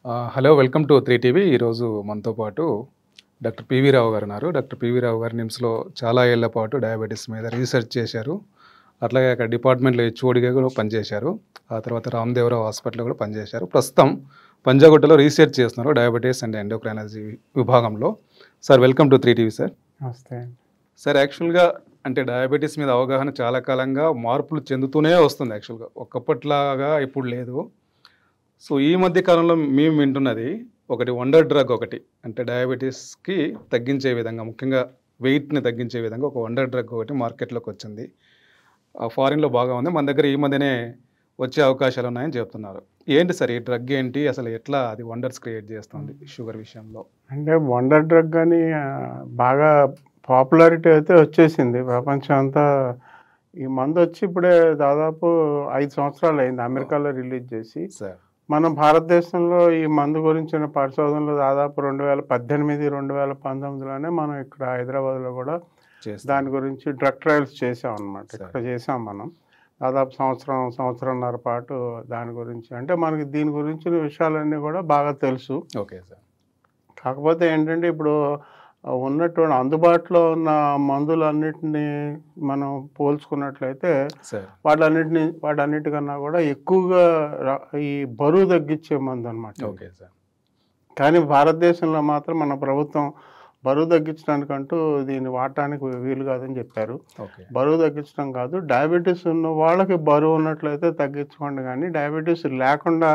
Hello welcome to 3TV. ఈరోజు మనతో పాటు డాక్టర్ పివి రావు గారు ఉన్నారు. డాక్టర్ పివి రావు గారు నిమ్స్లో చాలా ఏళ్ల పాటు డయాబెటీస్ మీద రీసెర్చ్ చేశారు. అట్లాగే అక్కడ డిపార్ట్మెంట్లో హెచ్ఓడిగా కూడా పనిచేశారు. ఆ తర్వాత రామదేవరావు హాస్పిటల్లో కూడా పనిచేశారు. ప్రస్తుతం పంజాగుట్టలో రీసెర్చ్ చేస్తున్నారు డయాబెటీస్ అండ్ ఎండోక్రైనాలజీ విభాగంలో. Sir welcome to 3TV sir. నమస్తే. సార్ యాక్చువల్గా అంటే డయాబెటీస్ మీద అవగాహన చాలా కాలంగా మార్పులు చెందుతూనే వస్తుంది. యాక్చువల్గా ఒకప్పట్లాగా ఇప్పుడు లేదు. సో ఈ మధ్య కాలంలో మేము వింటున్నది ఒకటి వండర్ డ్రగ్, ఒకటి అంటే డయాబెటీస్కి తగ్గించే విధంగా, ముఖ్యంగా వెయిట్ని తగ్గించే విధంగా ఒక వండర్ డ్రగ్ ఒకటి మార్కెట్లోకి వచ్చింది. ఫారిన్లో బాగా ఉంది, మన దగ్గర ఈ మధ్యనే వచ్చే అవకాశాలు ఉన్నాయని చెప్తున్నారు. ఏంటి సార్ ఈ డ్రగ్ ఏంటి, అసలు ఎట్లా అది వండర్స్ క్రియేట్ చేస్తుంది షుగర్ విషయంలో? అంటే వండర్ డ్రగ్ అని బాగా పాపులారిటీ అయితే వచ్చేసింది ప్రపంచం అంతా. ఈ మందు వచ్చి ఇప్పుడే దాదాపు 5 సంవత్సరాలు అయింది అమెరికాలో రిలీజ్ చేసి. సార్ మనం భారతదేశంలో ఈ మందు గురించిన పరిశోధనలు దాదాపు 2018, 2019లోనే మనం ఇక్కడ హైదరాబాద్లో కూడా దాని గురించి డ్రగ్ ట్రయల్స్ చేసాం అనమాట. ఇక్కడ చేసాం మనం దాదాపు సంవత్సరంన్నర పాటు దాని గురించి. అంటే మనకి దీని గురించిన విషయాలన్నీ కూడా బాగా తెలుసు. Okay sir. కాకపోతే ఏంటంటే ఇప్పుడు ఉన్నటువంటి అందుబాటులో ఉన్న మందులన్నిటినీ మనం పోల్చుకున్నట్లయితే వాటన్నిటికన్నా కూడా ఎక్కువగా ఈ బరువు తగ్గించే మందు అనమాట. Okay sir. కానీ భారతదేశంలో మాత్రం మన ప్రభుత్వం బరువు తగ్గించడానికంటూ దీన్ని వాడటానికి వీలు కాదని చెప్పారు. బరువు తగ్గించడం కాదు, డయాబెటీస్ ఉన్న వాళ్ళకి బరువు ఉన్నట్లయితే తగ్గించుకోండి, కానీ డయాబెటీస్ లేకుండా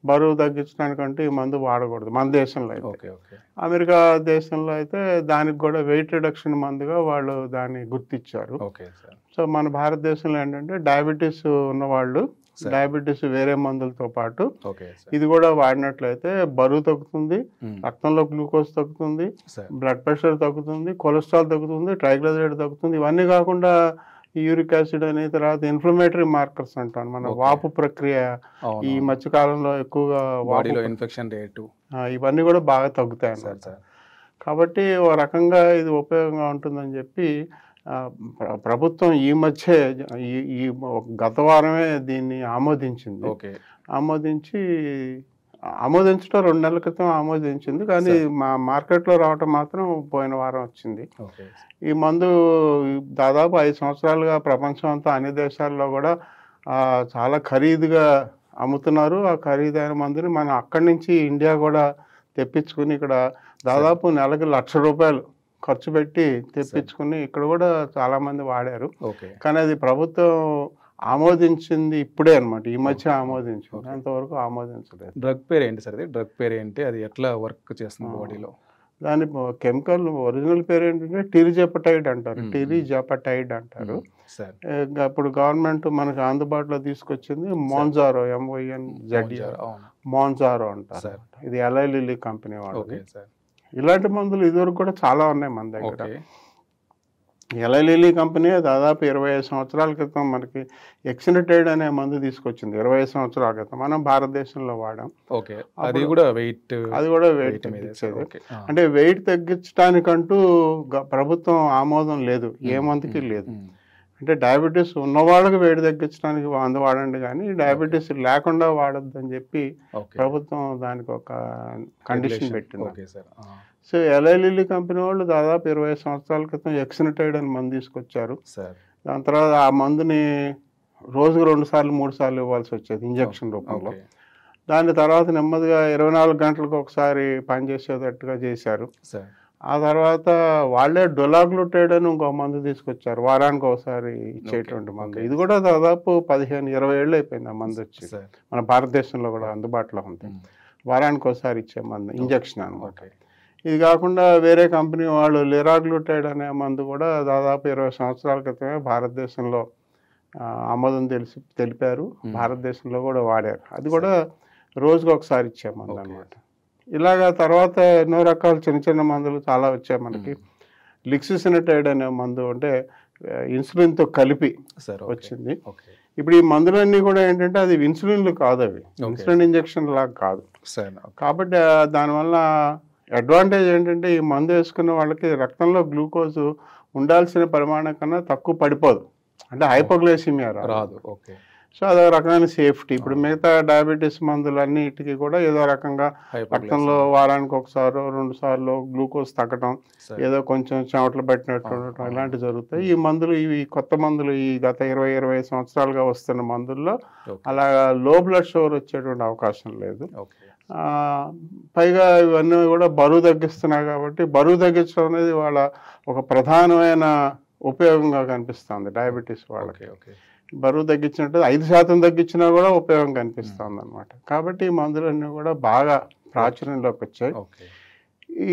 బరువు తగ్గించడానికంటే ఈ మందు వాడకూడదు మన దేశంలో అయితే. అమెరికా దేశంలో అయితే దానికి కూడా వెయిట్ రిడక్షన్ మందుగా వాళ్ళు దాన్ని గుర్తించారు. సో మన భారతదేశంలో ఏంటంటే డయాబెటీస్ ఉన్నవాళ్ళు డయాబెటీస్ వేరే మందులతో పాటు ఇది కూడా వాడినట్లయితే బరువు తగ్గుతుంది, రక్తంలో గ్లూకోజ్ తగ్గుతుంది, బ్లడ్ ప్రెషర్ తగ్గుతుంది, కొలెస్ట్రాల్ తగ్గుతుంది, ట్రైగ్లిజరైడ్ తగ్గుతుంది. ఇవన్నీ కాకుండా యూరిక్ యాసిడ్ అనే తర్వాత ఇన్ఫ్లమేటరీ మార్కర్స్ అంటాం, మన వాపు ప్రక్రియ ఈ మధ్యకాలంలో ఎక్కువగా బాడీలో ఇన్ఫెక్షన్ రేటు ఇవన్నీ కూడా బాగా తగ్గుతాయి అన్నమాట. కాబట్టి ఓ రకంగా ఇది ఉపయోగంగా ఉంటుందని చెప్పి ప్రభుత్వం ఈ మధ్య ఈ గత వారమే దీన్ని ఆమోదించింది. ఆమోదించడం 2 నెలల క్రితం ఆమోదించింది, కానీ మా మార్కెట్లో రావటం మాత్రం పోయిన వారం వచ్చింది. ఈ మందు దాదాపు 5 సంవత్సరాలుగా ప్రపంచం అంతా అన్ని దేశాల్లో కూడా చాలా ఖరీదుగా అమ్ముతున్నారు. ఆ ఖరీదైన మందుని మనం అక్కడి నుంచి ఇండియా కూడా తెప్పించుకుని ఇక్కడ దాదాపు నెలకి ₹1,00,000 ఖర్చు పెట్టి తెప్పించుకుని ఇక్కడ కూడా చాలా మంది వాడారు. కానీ అది ప్రభుత్వం ఆమోదించింది ఇప్పుడే అనమాట, ఈ మధ్య ఆమోదించింది, అంతవరకు ఆమోదించలేదు. డ్రగ్ పేరు ఏంటి సార్? డ్రగ్ పేరు ఏంటి, అది ఎట్లా వర్క్ చేస్తుంది బాడీలో? దాని కెమికల్ ఒరిజినల్ పేరు ఏంటంటే టిరిజెపటైడ్ అంటారు, టిరిజెపటైడ్ అంటారు. అప్పుడు గవర్నమెంట్ మనకు అందుబాటులో తీసుకొచ్చింది మోన్జారో, MONZARO, మోన్జారో అంటారు. ఇది ఎలై లిల్లీ కంపెనీ వాళ్ళు. ఇలాంటి మందులు ఇదివరకు కూడా చాలా ఉన్నాయి మన దగ్గర. ఎలై లిల్లీ కంపెనీ దాదాపు 25 సంవత్సరాల క్రితం మనకి ఎక్సినటైడ్ అనే మందు తీసుకొచ్చింది. 25 సంవత్సరాల క్రితం మనం భారతదేశంలో వాడాం. అది కూడా వెయిట్ తగ్గించేది. అంటే వెయిట్ తగ్గించడానికంటూ ప్రభుత్వం ఆమోదం లేదు, ఏ మందుకి లేదు. అంటే డయాబెటీస్ ఉన్న వాళ్ళకి వెయిట్ తగ్గించడానికి మందు వాడండి, కానీ డయాబెటీస్ లేకుండా వాడద్దు అని చెప్పి ప్రభుత్వం దానికి ఒక కండిషన్ పెట్టింది. సో ఎలై లిల్లీ కంపెనీ వాళ్ళు దాదాపు 20 సంవత్సరాల క్రితం ఎక్సినటైడ్ అని మందు తీసుకొచ్చారు. దాని తర్వాత ఆ మందుని రోజుకు 2 సార్లు 3 సార్లు ఇవ్వాల్సి వచ్చేది ఇంజక్షన్ రూపంలో. దాని తర్వాత నెమ్మదిగా 24 గంటలకు ఒకసారి పనిచేసేటట్టుగా చేశారు. ఆ తర్వాత వాళ్ళే డొలాగ్లుటైడ్ అని ఇంకో మందు తీసుకొచ్చారు, వారానికి ఒకసారి ఇచ్చేటువంటి మందు. ఇది కూడా దాదాపు 15-20 ఏళ్ళు అయిపోయింది ఆ మందు వచ్చి. మన భారతదేశంలో కూడా అందుబాటులో ఉంది, వారానికి ఒకసారి ఇచ్చే మందు, ఇంజక్షన్ అనమాట. ఇది కాకుండా వేరే కంపెనీ వాళ్ళు లిరాగ్లుటైడ్ అనే మందు కూడా దాదాపు 20 సంవత్సరాల క్రితమే భారతదేశంలో ఆమోదం తెలిపారు, భారతదేశంలో కూడా వాడారు. అది కూడా రోజుకు ఒకసారి ఇచ్చే మందు అనమాట. ఇలాగా తర్వాత ఎన్నో రకాల చిన్న మందులు చాలా వచ్చాయి మనకి. లిక్సిసినటైడ్ అనే మందు అంటే ఇన్సులిన్తో కలిపి వచ్చింది. ఇప్పుడు ఈ మందులన్నీ కూడా ఏంటంటే అది ఇన్సులిన్లు కాదు, అవి ఇన్సులిన్ ఇంజక్షన్ లాగా కాదు. కాబట్టి దానివల్ల అడ్వాంటేజ్ ఏంటంటే ఈ మందు వేసుకున్న వాళ్ళకి రక్తంలో గ్లూకోజ్ ఉండాల్సిన పరిమాణం కన్నా తక్కువ పడిపోదు, అంటే హైపోగ్లైసిమియా రాదు. సో అదో రకమైన సేఫ్టీ. ఇప్పుడు మిగతా డయాబెటీస్ మందులన్నిటికీ కూడా ఏదో రకంగా రక్తంలో వారానికి ఒకసారి 2 సార్లు గ్లూకోజ్ తగ్గడం, ఏదో కొంచెం చెమటలు పట్టినట్టు ఉండటం ఇలాంటివి జరుగుతాయి. ఈ మందులు ఇవి కొత్త మందులు ఈ గత 20-25 సంవత్సరాలుగా వస్తున్న మందుల్లో అలా లో బ్లడ్ షుగర్ వచ్చేటువంటి అవకాశం లేదు. పైగా ఇవన్నీ కూడా బరువు తగ్గిస్తున్నాయి కాబట్టి బరువు తగ్గించడం అనేది వాళ్ళ ఒక ప్రధానమైన ఉపయోగంగా కనిపిస్తుంది డయాబెటీస్ వాళ్ళకి. బరువు తగ్గించినట్టు 5% తగ్గించినా కూడా ఉపయోగం కనిపిస్తుంది అనమాట. కాబట్టి ఈ మందులన్నీ కూడా బాగా ప్రాచుర్యంలోకి వచ్చాయి.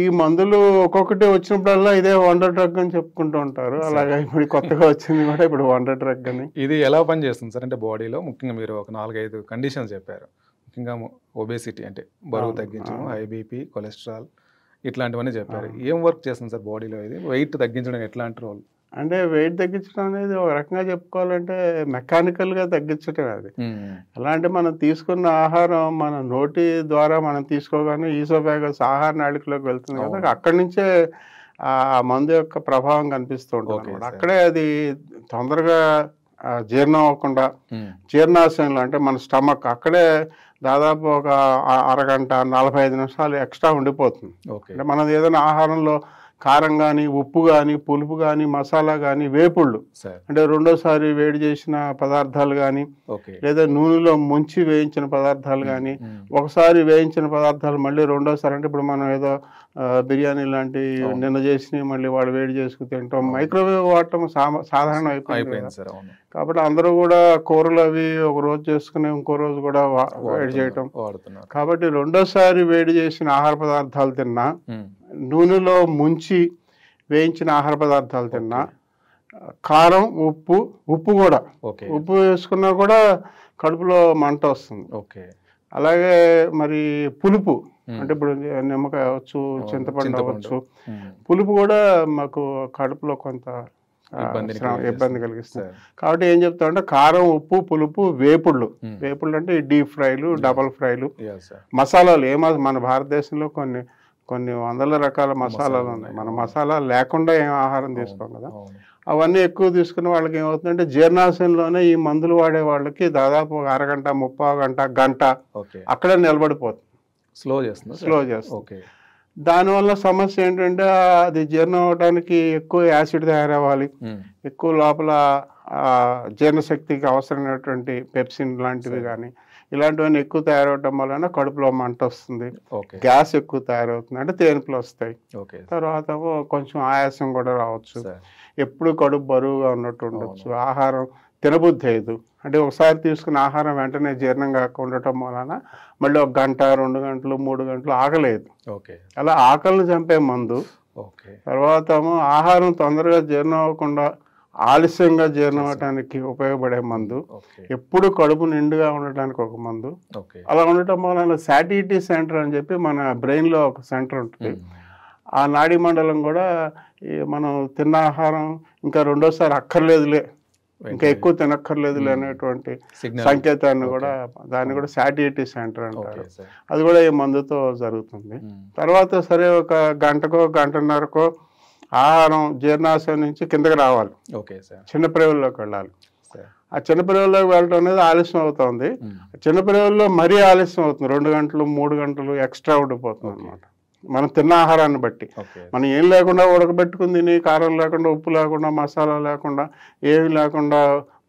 ఈ మందులు ఒక్కొక్కటి వచ్చినప్పుడల్లా ఇదే వండర్ డ్రగ్ అని చెప్పుకుంటూ ఉంటారు. అలాగే ఇప్పుడు కొత్తగా వచ్చింది కూడా ఇప్పుడు వండర్ డ్రగ్ అని. ఇది ఎలా పనిచేస్తుంది సార్ అంటే బాడీలో? ముఖ్యంగా మీరు ఒక 4-5 కండిషన్స్ చెప్పారు. ముఖ్యంగా ఒబేసిటీ అంటే బరువు తగ్గించడం, హై బీపీ, కొలెస్ట్రాల్ ఇట్లాంటివన్నీ చెప్పారు. ఏం వర్క్ చేస్తుంది సార్ బాడీలో? ఇది వెయిట్ తగ్గించడం ఎట్లాంటి రోల్? అంటే వెయిట్ తగ్గించడం అనేది ఒక రకంగా చెప్పుకోవాలంటే మెకానికల్గా తగ్గించటం. అది ఎలా అంటే మనం తీసుకున్న ఆహారం మన నోటి ద్వారా మనం తీసుకోగానే ఈసోఫాగస్ ఆహార నాళికలోకి వెళ్తుంది కదా, అక్కడి నుంచే ఆ మందు యొక్క ప్రభావం కనిపిస్తూ ఉంటుంది. అక్కడే అది తొందరగా జీర్ణం అవ్వకుండా జీర్ణాశయంలో అంటే మన స్టమక్ అక్కడే దాదాపు ఒక అరగంట 45 నిమిషాలు ఎక్స్ట్రా ఉండిపోతుంది. అంటే మనం ఏదైనా ఆహారంలో కారం కానీ, ఉప్పు కానీ, పులుపు కానీ, మసాలా కానీ, వేపుళ్ళు అంటే రెండోసారి వేడి చేసిన పదార్థాలు కానీ, లేదా నూనెలో ముంచి వేయించిన పదార్థాలు కానీ, ఒకసారి వేయించిన పదార్థాలు మళ్ళీ రెండోసారి అంటే ఇప్పుడు మనం ఏదో బిర్యానీ లాంటి నిన్న చేసి మళ్ళీ వాడు వేడి చేసుకుని తింటాం. మైక్రోవేవ్ వాడటం సాధారణం అయిపోయింది. కాబట్టి అందరూ కూడా కూరలు అవి ఒక రోజు చేసుకుని ఇంకో రోజు కూడా వేడి చేయటం. కాబట్టి రెండోసారి వేడి చేసిన ఆహార పదార్థాలు తిన్నా, నూనెలో ముంచి వేయించిన ఆహార పదార్థాలు తిన్నా, కారం, ఉప్పు కూడా ఉప్పు వేసుకున్నా కూడా కడుపులో మంట వస్తుంది. అలాగే మరి పులుపు అంటే ఇప్పుడు నిమ్మకాయ అవ్వచ్చు, చింతపండు అవ్వచ్చు, పులుపు కూడా మాకు కడుపులో కొంత ఇబ్బంది కలిగిస్తుంది. కాబట్టి ఏం చెప్తామంటే కారం, ఉప్పు, పులుపు, వేపుళ్ళు అంటే డీప్ ఫ్రైలు, డబల్ ఫ్రైలు, మసాలాలు మన భారతదేశంలో కొన్ని వందల రకాల మసాలాలు ఉన్నాయి. మన మసాలా లేకుండా ఏం ఆహారం తీసుకోం కదా, అవన్నీ ఎక్కువ తీసుకునే వాళ్ళకి ఏమవుతుందంటే జీర్ణాశయంలోనే ఈ మందులు వాడే వాళ్ళకి దాదాపు ఒక అరగంట, 30 గంట అక్కడే నిలబడిపోతుంది, స్లో చేస్తుంది. దానివల్ల సమస్య ఏంటంటే అది జీర్ణం అవడానికి ఎక్కువ యాసిడ్ తయారవ్వాలి, ఎక్కువ లోపల జీర్ణశక్తికి అవసరమైనటువంటి పెప్సిన్ లాంటివి కానీ ఇలాంటివన్నీ ఎక్కువ తయారవటం వలన కడుపులో మంట వస్తుంది, గ్యాస్ ఎక్కువ తయారవుతుంది, అంటే తేన్పులు వస్తాయి. తర్వాత కొంచెం ఆయాసం కూడా రావచ్చు, ఎప్పుడు కడుపు బరువుగా ఉన్నట్టు ఉండొచ్చు, ఆహారం తినబుద్ధి అయ్యదు. అంటే ఒకసారి తీసుకున్న ఆహారం వెంటనే జీర్ణం కాక ఉండటం వలన మళ్ళీ 1 గంట, 2 గంటలు, 3 గంటలు ఆకలేదు. అలా ఆకలిని చంపే మందు. తర్వాత ఆహారం తొందరగా జీర్ణం అవ్వకుండా ఆలస్యంగా జీర్ణం అవడానికి ఉపయోగపడే మందు, ఎప్పుడు కడుపు నిండుగా ఉండటానికి ఒక మందు. అలా ఉండటం వలన సాటిటీ సెంటర్ అని చెప్పి మన బ్రెయిన్లో ఒక సెంటర్ ఉంటుంది. ఆ నాడీ మండలం కూడా మనం తిన్న ఆహారం ఇంకా రెండోసారి అక్కర్లేదులే, ఇంకా ఎక్కువ తినక్కర్లేదులే అనేటువంటి సంకేతాన్ని కూడా దాన్ని కూడా సాటిటీ సెంటర్ అంటారు. అది కూడా ఈ మందుతో జరుగుతుంది. తర్వాత సరే ఒక గంటకో గంటన్నరకో ఆహారం జీర్ణాశయం నుంచి కిందకి రావాలి, చిన్న ప్రేవుల్లోకి వెళ్ళాలి. ఆ చిన్న ప్రేవుల్లోకి వెళ్ళడం అనేది ఆలస్యం అవుతుంది. చిన్న ప్రేవుల్లో మరీ ఆలస్యం అవుతుంది, 2 గంటలు 3 గంటలు ఎక్స్ట్రా ఉండిపోతుంది అనమాట. మనం తిన్న ఆహారాన్ని బట్టి మనం ఏం లేకుండా ఉడకబెట్టుకుని తిని, కారం లేకుండా, ఉప్పు లేకుండా, మసాలా లేకుండా, ఏమి లేకుండా,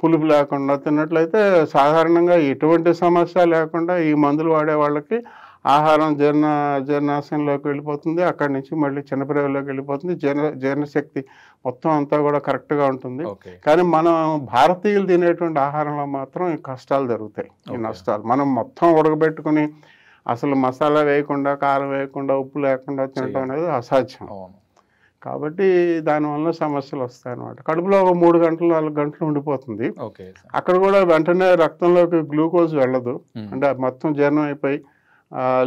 పులుపు లేకుండా తిన్నట్లయితే సాధారణంగా ఎటువంటి సమస్య లేకుండా ఈ మందులు వాడే వాళ్ళకి ఆహారం జీర్ణాశయంలోకి వెళ్ళిపోతుంది, అక్కడి నుంచి మళ్ళీ చిన్నప్రేవులోకి వెళ్ళిపోతుంది, జీర్ణశక్తి మొత్తం అంతా కూడా కరెక్ట్గా ఉంటుంది. కానీ మనం భారతీయులు తినేటువంటి ఆహారంలో మాత్రం ఈ కష్టాలు జరుగుతాయి, ఈ నష్టాలు. మనం మొత్తం ఉడకబెట్టుకుని అసలు మసాలా వేయకుండా, కారం వేయకుండా, ఉప్పు లేకుండా తినడం అనేది అసాధ్యం. కాబట్టి దానివల్ల సమస్యలు వస్తాయి అన్నమాట. కడుపులో ఒక 3 గంటలు 4 గంటలు ఉండిపోతుంది. అక్కడ కూడా వెంటనే రక్తంలోకి గ్లూకోజ్ వెళ్ళదు, అంటే మొత్తం జీర్ణం అయిపోయి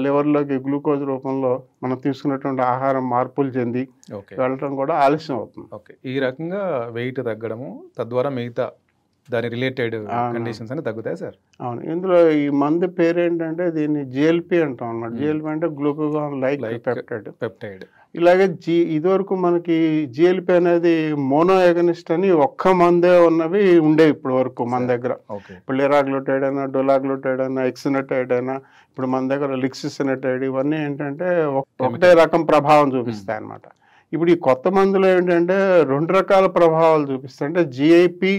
లివర్లోకి గ్లూకోజ్ రూపంలో మనం తీసుకున్నటువంటి ఆహారం మార్పులు చెంది వెళ్ళటం కూడా ఆలస్యం అవుతుంది. ఈ రకంగా వెయిట్ తగ్గడము తద్వారా మిగతా దాని రిలేటెడ్ కండిషన్స్ అని తగ్గుతాయి సార్? అవును. ఇందులో ఈ మందు పేరు ఏంటంటే దీన్ని జిఎల్పి అంటాం అన్నమాట. జిఎల్పి అంటే గ్లూకోగాన్ లైక్ పెప్టైడ్. ఇలాగే ఇదివరకు మనకి జిఎల్పి అనేది మోనో ఎగనిస్ట్ అని ఒక్క మందే ఉన్నవి ఉండేవి ఇప్పటి వరకు మన దగ్గర. ఇప్పుడు లిరాగ్లూటైడ్ అయినా, డొలాగ్లూటైడ్ అయినా, ఎక్సినటైడ్ అయినా, ఇప్పుడు మన దగ్గర లిక్సిసినటైడ్, ఇవన్నీ ఏంటంటే ఒకటే రకం ప్రభావం చూపిస్తాయి అన్నమాట. ఇప్పుడు ఈ కొత్త మందులు ఏంటంటే 2 రకాల ప్రభావాలు చూపిస్తాయి. అంటే జిఐపి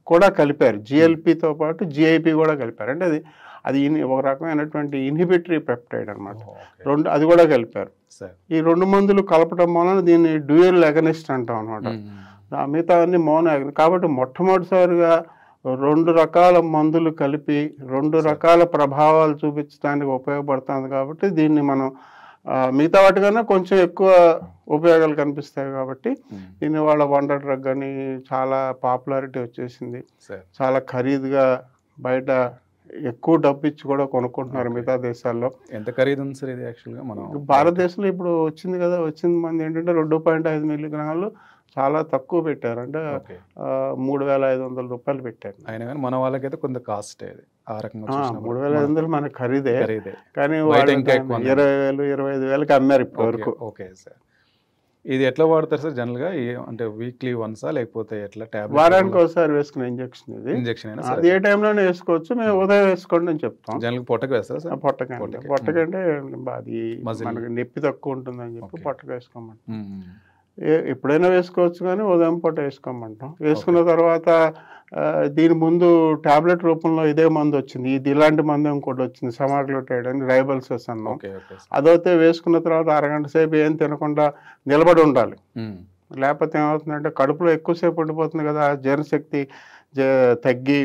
కూడా కలిపారు, జిఎల్పితో పాటు జిఐపి కూడా కలిపారు. అంటే అది ఒక రకమైనటువంటి ఇన్హిబిటరీ పెప్టైడ్ అనమాట. అది కూడా కలిపారు. ఈ 2 మందులు కలపడం వలన దీన్ని డ్యూయల్ అగనిస్ట్ అంటాం అనమాట. మిగతా అన్ని మోనో అగనిస్ట్. కాబట్టి మొట్టమొదటిసారిగా 2 రకాల మందులు కలిపి 2 రకాల ప్రభావాలు చూపించడానికి ఉపయోగపడుతుంది. కాబట్టి దీన్ని మనం మిగతా వాటికన్నా కొంచెం ఎక్కువ ఉపయోగాలు కనిపిస్తాయి. కాబట్టి దీన్ని వాళ్ళ వండర్ డ్రగ్ అని చాలా పాపులారిటీ వచ్చేసింది. చాలా ఖరీదుగా బయట ఎక్కువ డబ్బు ఇచ్చి కూడా కొనుక్కుంటున్నారు మిగతా దేశాల్లో. ఎంత ఖరీదు ఉంది సార్ ఇది? యాక్చువల్గా మనం భారతదేశంలో ఇప్పుడు వచ్చింది కదా, వచ్చింది మంది ఏంటంటే 2.5 మిల్లీగ్రాములు చాలా తక్కువ పెట్టారు. అంటే 3,500 రూపాయలు పెట్టారు. అయినా కానీ మన వాళ్ళకైతే కొంత కాస్ట్ అది ఆ రకంగా 3,500 మనకు ఖరీదే. కానీ 20,000 25,000కి అమ్మారు ఇప్పటి వరకు. Okay sir. ఇది ఎట్లా వాడతారు సార్ జనరల్గా? అంటే వీక్లీ వన్సా లేకపోతే ఎట్లా? వారానికి ఒకసారి వేసుకునే ఇంజక్షన్ ఇది. ఇంజక్షన్ అది ఏ టైంలోనే వేసుకోవచ్చు. మేము ఉదయం వేసుకోండి అని చెప్తాం. జనరల్గా పొట్టకు వేస్తారు సార్? పొట్టకంటే అది మనకి నొప్పి తక్కువ ఉంటుందని చెప్పి పొట్టకు వేసుకోమంటాం. ఎప్పుడైనా వేసుకోవచ్చు, కానీ ఉదయం పూట వేసుకోమంటాం. వేసుకున్న తర్వాత దీని ముందు టాబ్లెట్ రూపంలో ఇదే మందు వచ్చింది. ఇలాంటి మందు ఇంకోటి వచ్చింది, సమాగ్లూటైడ్ అని, రైబల్సెస్ అన్నాం. అదైతే వేసుకున్న తర్వాత అరగంట సేపు ఏం తినకుండా నిలబడి ఉండాలి. లేకపోతే ఏమవుతుందంటే కడుపులో ఎక్కువసేపు ఉండిపోతుంది కదా, జీర్ణశక్తి తగ్గి,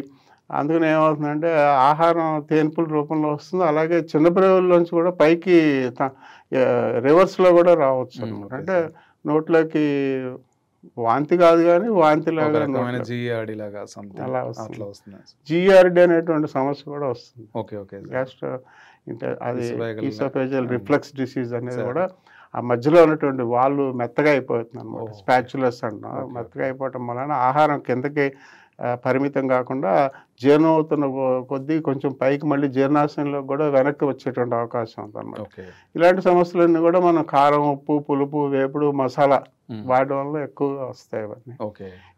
అందుకని ఏమవుతుందంటే ఆహారం తేన్పుల రూపంలో వస్తుంది. అలాగే చిన్న ప్రేవుల్లోంచి కూడా పైకి రివర్స్లో కూడా రావచ్చు అనమాట. అంటే నోట్లోకి వాంతి కాదు కానీ వాంతిలాగా అలా వస్తుంది. జిఆర్డి అనేటువంటి సమస్య కూడా వస్తుంది. గ్యాస్ట్రో అది ఈసోఫేజియల్ రిఫ్లక్స్ డిసీజ్ అనేది కూడా ఆ మధ్యలో ఉన్నటువంటి వాళ్ళు మెత్తగా అయిపోతుంది అనమాట. స్పాచులస్ అంటాం. మెత్తగా అయిపోవటం వలన ఆహారం కిందకి పరిమితం కాకుండా జీర్ణం అవుతున్న కొద్దీ కొంచెం పైకి మళ్ళీ జీర్ణాశయంలో కూడా వెనక్కి వచ్చేటువంటి అవకాశం ఉంది అనమాట. ఇలాంటి సమస్యలన్నీ కూడా మనం కారం, ఉప్పు, పులుపు, వేపుడు, మసాలా వాడడం వల్ల ఎక్కువగా వస్తాయి ఇవన్నీ.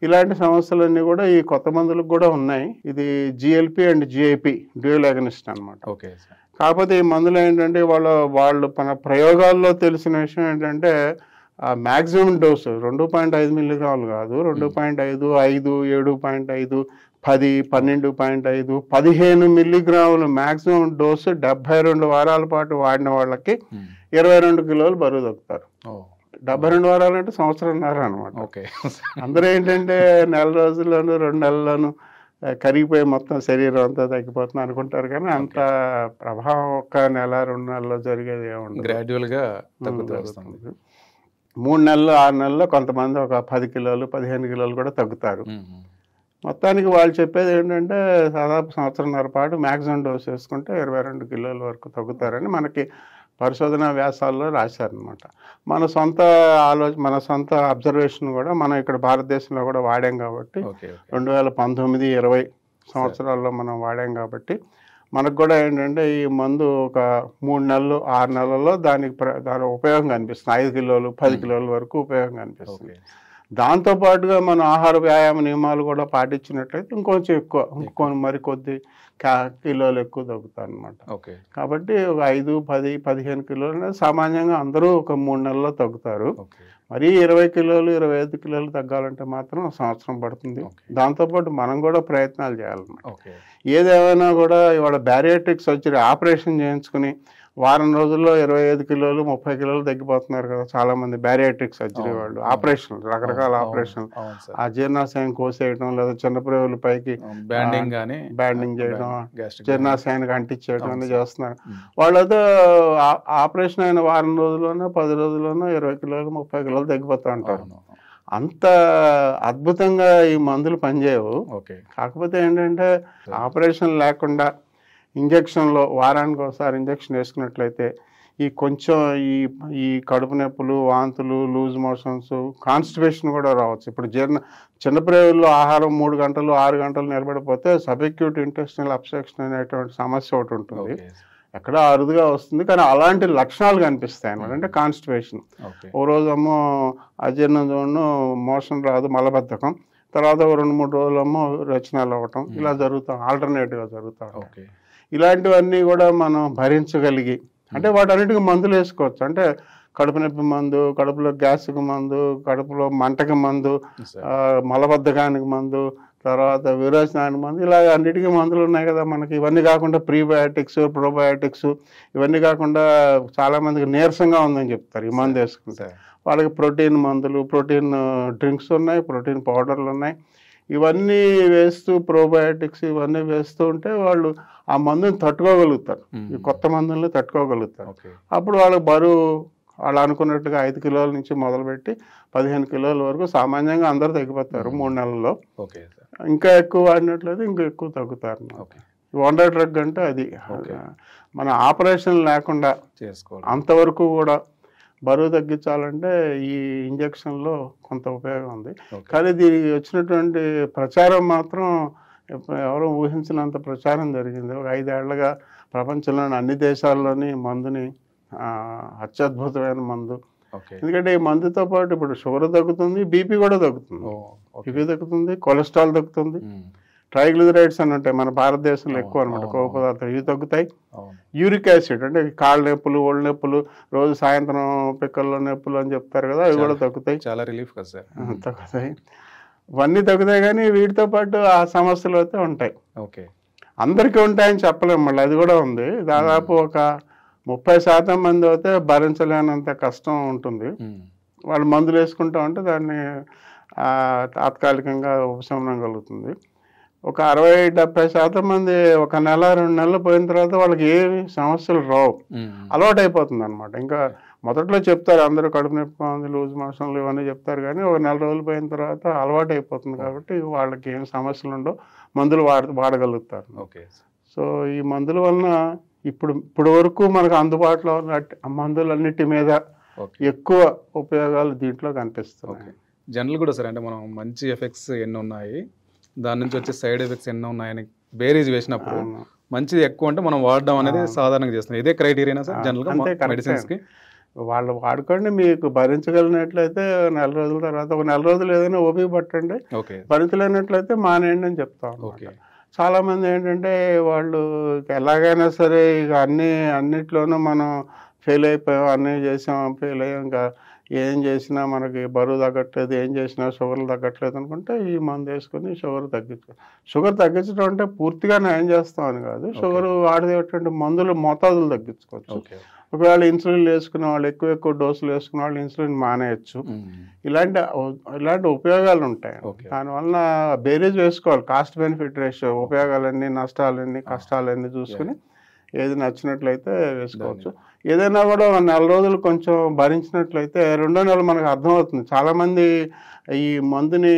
ఇలాంటి సమస్యలన్నీ కూడా ఈ కొత్త మందులకు కూడా ఉన్నాయి. ఇది GLP and GIP dual against అనమాట. కాకపోతే ఈ మందులు ఏంటంటే వాళ్ళు మన ప్రయోగాల్లో తెలిసిన విషయం ఏంటంటే మ్యాక్సిమం డోసు 2.5 మిల్లీగ్రాములు కాదు, 2.5, 5, 7.5, 10, 12.5, 15 మిల్లీగ్రాములు మ్యాక్సిమం డోసు 72 వారాల పాటు వాడిన వాళ్ళకి 22 కిలోలు బరువు తగ్గుతారు. 72 వారాలు అంటే సంవత్సరంన్నర అనమాట. అందరూ ఏంటంటే నెల రోజుల్లోనూ 2 నెలల్లోనూ కరిగిపోయి మొత్తం శరీరం అంతా తగ్గిపోతుంది అనుకుంటారు, కానీ అంత ప్రభావం ఒక్క నెల 2 నెలల్లో జరిగేది ఏముండదు. గ్రాడ్యువల్గా తగ్గుతుంది. 3 నెలలు 6 నెలల్లో కొంతమంది ఒక 10 కిలోలు 15 కిలోలు కూడా తగ్గుతారు. మొత్తానికి వాళ్ళు చెప్పేది ఏంటంటే దాదాపు సంవత్సరంన్నర పాటు మ్యాక్సిమం డోస్ వేసుకుంటే 22 కిలోల వరకు తగ్గుతారని మనకి పరిశోధనా వ్యాసాల్లో రాశారనమాట. మన సొంత అబ్జర్వేషన్ కూడా మనం ఇక్కడ భారతదేశంలో కూడా వాడాం కాబట్టి 2019, 20 సంవత్సరాల్లో మనం వాడాం కాబట్టి మనకు కూడా ఏంటంటే ఈ మందు ఒక 3 నెలలు 6 నెలల్లో దాని ఉపయోగం కనిపిస్తుంది. 5 కిలోలు 10 కిలోల వరకు ఉపయోగం కనిపిస్తుంది. దాంతోపాటుగా మన ఆహార వ్యాయామ నియమాలు కూడా పాటించినట్లయితే ఇంకొంచెం ఎక్కువ మరికొద్ది కిలోలు ఎక్కువ తగ్గుతాయి అనమాట. కాబట్టి ఒక 5, 10, 15 కిలోలు సామాన్యంగా అందరూ ఒక 3 నెలల్లో తగ్గుతారు. మరీ 20 కిలోలు 25 కిలోలు తగ్గాలంటే మాత్రం సంవత్సరం పడుతుంది. దాంతోపాటు మనం కూడా ప్రయత్నాలు చేయాలన్నమాట. ఏదేమైనా కూడా ఇవాళ బ్యారియాట్రిక్ సర్జరీ ఆపరేషన్ చేయించుకుని వారం రోజుల్లో 25 కిలోలు 30 కిలోలు తగ్గిపోతున్నారు కదా చాలా మంది బ్యారియాట్రిక్ సర్జరీ వాళ్ళు. ఆపరేషన్లు, రకరకాల ఆపరేషన్లు, ఆ జీర్ణాశయం కోసేయడం లేదా చిన్న ప్రేవుల పైకి బ్యాండింగ్ చేయడం, జీర్ణాశయానికి అంటించేయడం అనేది చేస్తున్నారు. వాళ్ళతో ఆపరేషన్ అయిన వారం రోజుల్లోనో 10 రోజుల్లోనో 20 కిలోలు 30 కిలోలు తగ్గిపోతూ ఉంటారు. అంత అద్భుతంగా ఈ మందులు పనిచేయవు. కాకపోతే ఏంటంటే ఆపరేషన్ లేకుండా ఇంజక్షన్లో వారానికి ఒకసారి ఇంజక్షన్ వేసుకున్నట్లయితే కొంచెం ఈ కడుపు నొప్పులు, వాంతులు, లూజ్ మోషన్స్, కాన్స్టిపేషన్ కూడా రావచ్చు. ఇప్పుడు చిన్న ప్రేవుల్లో ఆహారం 3 గంటలు 6 గంటలు నిలబడిపోతే సబ్ఎక్యూట్ ఇంటెస్టినల్ అబ్స్ట్రక్షన్ అనేటువంటి సమస్య ఒకటి ఉంటుంది. ఎక్కడో అరుదుగా వస్తుంది, కానీ అలాంటి లక్షణాలు కనిపిస్తాయి అన్నమాట. అంటే కాన్స్టిపేషన్, ఓ రోజేమో అజీర్ణం చూడను, మోషన్ రాదు, మలబద్ధకం, తర్వాత 2-3 రోజులేమో రచనలు అవ్వటం, ఇలా జరుగుతాం, ఆల్టర్నేటివ్గా జరుగుతూ ఉంటాయి. ఇలాంటివన్నీ కూడా మనం భరించగలిగి, అంటే వాటన్నిటికీ మందులు వేసుకోవచ్చు. అంటే కడుపు నొప్పి మందు, కడుపులో గ్యాస్కి మందు, కడుపులో మంటకి మందు, మలబద్ధకానికి మందు, తర్వాత విరోచనానికి మందు, ఇలా అన్నిటికీ మందులు ఉన్నాయి కదా మనకి. ఇవన్నీ కాకుండా ప్రీబయాటిక్స్, ప్రోబయాటిక్స్, ఇవన్నీ కాకుండా చాలామందికి నీరసంగా ఉందని చెప్తారు ఈ మందు వేసుకుంటే. వాళ్ళకి ప్రోటీన్ మందులు, ప్రోటీన్ డ్రింక్స్ ఉన్నాయి, ప్రోటీన్ పౌడర్లు ఉన్నాయి. ఇవన్నీ వేస్తూ, ప్రోబయాటిక్స్ ఇవన్నీ వేస్తూ ఉంటే వాళ్ళు ఆ మందుని తట్టుకోగలుగుతారు, ఈ కొత్త మందుల్ని తట్టుకోగలుగుతారు. అప్పుడు వాళ్ళకి బరువు వాళ్ళు అనుకున్నట్టుగా 5 కిలోల నుంచి మొదలుపెట్టి 15 కిలోల వరకు సామాన్యంగా అందరూ తగ్గిపోతారు 3 నెలల్లో. ఇంకా ఎక్కువ వాడినట్లయితే ఇంకా ఎక్కువ తగ్గుతారు. వండర్ డ్రగ్ అంటే అది మన ఆపరేషన్ లేకుండా అంతవరకు కూడా బరువు తగ్గించాలంటే ఈ ఇంజక్షన్లో కొంత ఉపయోగం ఉంది. కానీ దీనికి వచ్చినటువంటి ప్రచారం మాత్రం ఎవరో ఊహించినంత ప్రచారం జరిగింది. ఒక 5 ఏళ్లుగా ప్రపంచంలోని అన్ని దేశాల్లోని మందుని అత్యద్భుతమైన మందు. ఎందుకంటే ఈ మందుతో పాటు ఇప్పుడు షుగర్ తగ్గుతుంది, బీపీ కూడా తగ్గుతుంది, బీపీ తగ్గుతుంది, కొలెస్ట్రాల్ తగ్గుతుంది, ట్రైగ్లిజరైడ్స్ అని ఉంటాయి మన భారతదేశంలో ఎక్కువ అనమాట, కొవ్వు పదార్థాలు, ఇవి తగ్గుతాయి. యూరిక్ యాసిడ్ అంటే కాళ్ళ నొప్పులు, ఒళ్ళు నొప్పులు, రోజు సాయంత్రం పిక్కల్లో నొప్పులు అని చెప్తారు కదా, అవి కూడా తగ్గుతాయి. చాలా రిలీఫ్ కదా సార్. తగ్గుతాయి, ఇవన్నీ తగ్గుతాయి. కానీ వీటితో పాటు ఆ సమస్యలు అయితే ఉంటాయి. అందరికీ ఉంటాయని చెప్పలేము, మళ్ళీ అది కూడా ఉంది. దాదాపు ఒక 30% మంది అయితే భరించలేనంత కష్టం ఉంటుంది. వాళ్ళు మందులు వేసుకుంటా ఉంటే దాన్ని తాత్కాలికంగా ఉపశమనం కలుగుతుంది. ఒక 60-70% మంది 1 నెల 2 నెలలు పోయిన తర్వాత వాళ్ళకి ఏమి సమస్యలు రావు, అలవాటు అయిపోతుంది అనమాట. ఇంకా మొదట్లో చెప్తారు అందరూ కడుపు నొప్పి ఉంది, లూజ్ మోషన్లు ఇవన్నీ చెప్తారు, కానీ 1 నెల రోజులు పోయిన తర్వాత అలవాటు అయిపోతుంది. కాబట్టి వాళ్ళకి ఏం సమస్యలు ఉండవు, మందులు వాడగలుగుతారు. సో ఈ మందుల వలన ఇప్పుడు వరకు మనకు అందుబాటులో ఉన్న మందులన్నిటి మీద ఎక్కువ ఉపయోగాలు దీంట్లో కనిపిస్తున్నాయి. జనరల్ కూడా సరే, అంటే మనం మంచి ఎఫెక్ట్స్ ఎన్ని ఉన్నాయి, దాని నుంచి వచ్చే సైడ్ ఎఫెక్ట్స్ ఎన్ని ఉన్నాయని బేరీజ్ వేసినప్పుడు మంచిది ఎక్కువ అంటే మనం వాడడం అనేది సాధారణంగా చేస్తున్నాం. ఇదే క్రైటీరియా సార్ జనరల్గా మెడిసిన్స్కి? వాళ్ళు వాడుకోండి, మీకు భరించగలిగినట్లయితే 1 నెల రోజుల తర్వాత, 1 నెల రోజులు ఏదైనా ఓపిక పట్టండి, భరించలేనట్లయితే మానేయండి అని చెప్తాం. చాలామంది ఏంటంటే వాళ్ళు ఎలాగైనా సరే ఇక అన్నిట్లోనూ మనం ఫెయిల్ అయిపోయాం, అన్నీ చేసాం, ఫెయిల్ అయ్యాం, ఇంకా ఏం చేసినా మనకి బరువు తగ్గట్లేదు, ఏం చేసినా షుగర్లు తగ్గట్లేదు అనుకుంటే ఈ మందు వేసుకుని షుగర్ తగ్గించడం అంటే పూర్తిగా నయం చేస్తామని కాదు, షుగర్ వాడేటువంటి మందులు మోతాదులు తగ్గించుకోవచ్చు. ఒకవేళ ఇన్సులిన్ వేసుకునే వాళ్ళు, ఎక్కువ డోసులు వేసుకునే వాళ్ళు ఇన్సులిన్ మానేయచ్చు. ఇలాంటి ఉపయోగాలు ఉంటాయి. దానివల్ల బేరీజ్ వేసుకోవాలి, కాస్ట్ బెనిఫిట్ రేషియో, ఉపయోగాలన్నీ, నష్టాలన్నీ, కష్టాలన్నీ చూసుకుని ఏది నచ్చినట్లయితే వేసుకోవచ్చు. ఏదైనా కూడా 1 నెల రోజులు కొంచెం భరించినట్లయితే 2వ నెల మనకు అర్థమవుతుంది. చాలామంది ఈ మందుని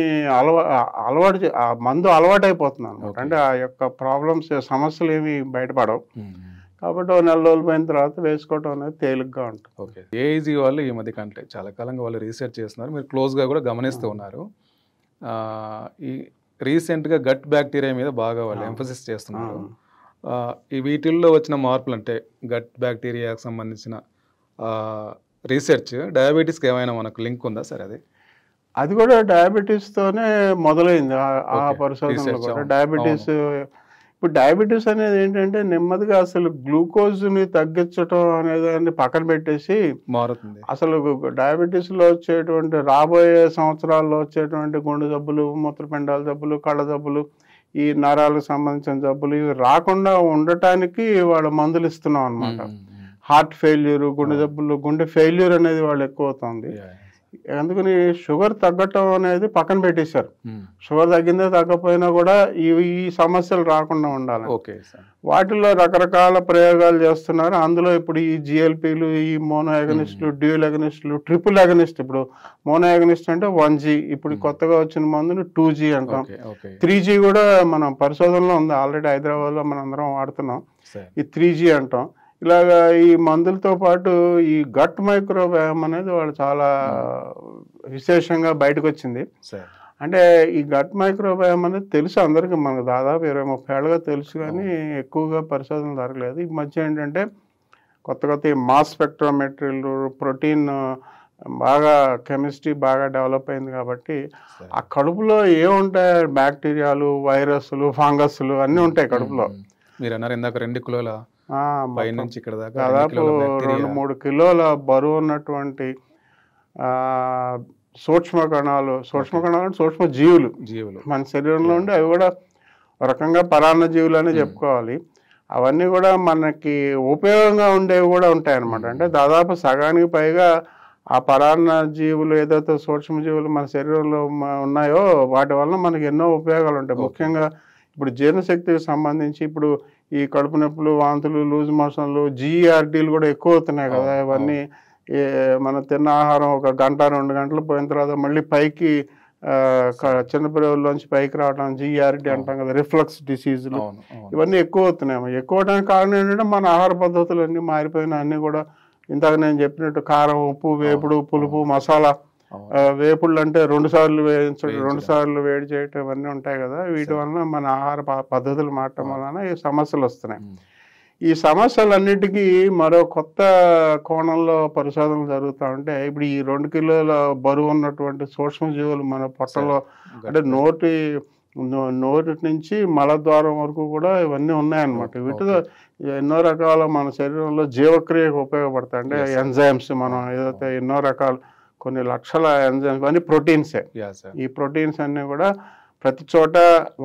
మందు అలవాటు అయిపోతుంది అనమాట. అంటే ఆ యొక్క ప్రాబ్లమ్స్, సమస్యలు ఏమి బయటపడవు. కాబట్టి 1 నెల రోజులు పోయిన తర్వాత వేసుకోవడం అనేది తేలిగ్గా ఉంటుంది. ఏఈజీ వాళ్ళు ఈ మధ్య కంటే చాలా కాలంగా వాళ్ళు రీసెర్చ్ చేస్తున్నారు, మీరు క్లోజ్గా కూడా గమనిస్తూ ఉన్నారు. ఈ రీసెంట్గా గట్ బ్యాక్టీరియా మీద బాగా వాళ్ళు ఎంఫసిస్ చేస్తున్నారు. ఈ వీటిల్లో వచ్చిన మార్పులు, అంటే గట్ బ్యాక్టీరియాకి సంబంధించిన రీసెర్చ్ డయాబెటీస్కి ఏమైనా మనకు లింక్ ఉందా సార్? అది కూడా డయాబెటీస్తోనే మొదలైంది ఆ పరిశోధనలో కూడా. ఇప్పుడు డయాబెటీస్ అనేది ఏంటంటే నెమ్మదిగా అసలు గ్లూకోజ్ని తగ్గించడం అనేది పక్కన పెట్టేసి మారుతుంది. అసలు డయాబెటీస్లో వచ్చేటువంటి, రాబోయే సంవత్సరాల్లో వచ్చేటువంటి గుండె జబ్బులు, మూత్రపిండాల జబ్బులు, కళ్ళ జబ్బులు, ఈ నరాలకు సంబంధించిన జబ్బులు, ఇవి రాకుండా ఉండటానికి వాళ్ళు మందులు ఇస్తున్నాం అనమాట. హార్ట్ ఫెయిల్యూర్, గుండె జబ్బులు, గుండె ఫెయిల్యూర్ అనేది వాళ్ళు ఎక్కువ అవుతుంది. అందుకని షుగర్ తగ్గటం అనేది పక్కన పెట్టేశారు. షుగర్ తగ్గిందే తగ్గపోయినా కూడా ఈ సమస్యలు రాకుండా ఉండాలి. వాటిల్లో రకరకాల ప్రయోగాలు చేస్తున్నారు. అందులో ఇప్పుడు ఈ జిఎల్పీలు, ఈ మోనో ఎగనిస్టులు, డ్యూయల్ ఎగనిస్టులు, ట్రిపుల్ ఎగనిస్ట్. ఇప్పుడు మోనో ఎగనిస్ట్ అంటే 1G, ఇప్పుడు కొత్తగా వచ్చిన మందుని 2G అంటాం. 3G కూడా మనం పరిశోధనలో ఉంది, ఆల్రెడీ హైదరాబాద్లో మనం అందరం వాడుతున్నాం. ఈ 3G అంటాం. ఇలాగా ఈ మందులతో పాటు ఈ గట్ మైక్రోబయామ్ అనేది వాళ్ళు చాలా విశేషంగా బయటకు వచ్చింది. అంటే ఈ గట్ మైక్రోబయామ్ అనేది తెలుసు అందరికీ, మనకు దాదాపు 20-30 ఏళ్ళుగా తెలుసు, కానీ ఎక్కువగా పరిశోధనలు జరగలేదు. ఈ మధ్య ఏంటంటే కొత్త ఈ మాస్ స్పెక్ట్రోమెట్రీలు, ప్రోటీన్ బాగా కెమిస్ట్రీ బాగా డెవలప్ అయింది కాబట్టి ఆ కడుపులో ఏముంటాయి, బ్యాక్టీరియాలు, వైరస్లు, ఫంగస్లు అన్నీ ఉంటాయి కడుపులో. మీరు అన్నారు ఇందాక 2 కిలోల పై నుంచి ఇక్కడ దాకా దాదాపు 2-3 కిలోల బరువు ఉన్నటువంటి సూక్ష్మ కణాలు అంటే సూక్ష్మ జీవులు మన శరీరంలో ఉండి, అవి కూడా ఒక రకంగా పరాన్న జీవులు అని చెప్పుకోవాలి. అవన్నీ కూడా మనకి ఉపయోగంగా ఉండేవి కూడా ఉంటాయన్నమాట. అంటే దాదాపు సగానికి పైగా ఆ పరాన్న జీవులు, ఏదైతే సూక్ష్మ జీవులు మన శరీరంలో ఉన్నాయో వాటి వలన మనకి ఎన్నో ఉపయోగాలు ఉంటాయి. ముఖ్యంగా ఇప్పుడు జీర్ణశక్తికి సంబంధించి ఇప్పుడు ఈ కడుపు నొప్పులు, వాంతులు, లూజ్ మోషన్లు, జీఆర్డీలు కూడా ఎక్కువ అవుతున్నాయి కదా. ఇవన్నీ మనం తిన్న ఆహారం 1-2 గంటలు పోయిన తర్వాత మళ్ళీ పైకి చిన్నపిల్లల్లోంచి పైకి రావడం, జీఆర్డీ అంటాం కదా, రిఫ్లక్స్ డిసీజులు, ఇవన్నీ ఎక్కువ అవుతున్నాయి. ఎక్కువ అవడానికి కారణం ఏంటంటే మన ఆహార పద్ధతులు అన్నీ మారిపోయినా, అన్నీ కూడా ఇందాక నేను చెప్పినట్టు కారం, ఉప్పు, వేపుడు, పులుపు, మసాలా, వేపుళ్ళు అంటే 2 సార్లు వేయించడం, 2 సార్లు వేడి చేయటం, ఇవన్నీ ఉంటాయి కదా. వీటి వలన మన ఆహార పద్ధతులు మారటం వలన ఈ సమస్యలు వస్తున్నాయి. ఈ సమస్యలన్నిటికీ మరో కొత్త కోణంలో పరిశోధనలు జరుగుతూ ఉంటే, ఇప్పుడు ఈ 2 కిలోల బరువు ఉన్నటువంటి సూక్ష్మజీవులు మన పొట్టలో, అంటే నోటి నుంచి మలద్వారం వరకు కూడా ఇవన్నీ ఉన్నాయన్నమాట. వీటిలో ఎన్నో రకాల మన శరీరంలో జీవక్రియకు ఉపయోగపడతాయి. అంటే ఎంజైమ్స్, మనం ఏదైతే ఎన్నో రకాల కొన్ని లక్షల ఎంజైమ్స్, అన్ని ప్రోటీన్సే. ఈ ప్రోటీన్స్ అన్నీ కూడా ప్రతి చోట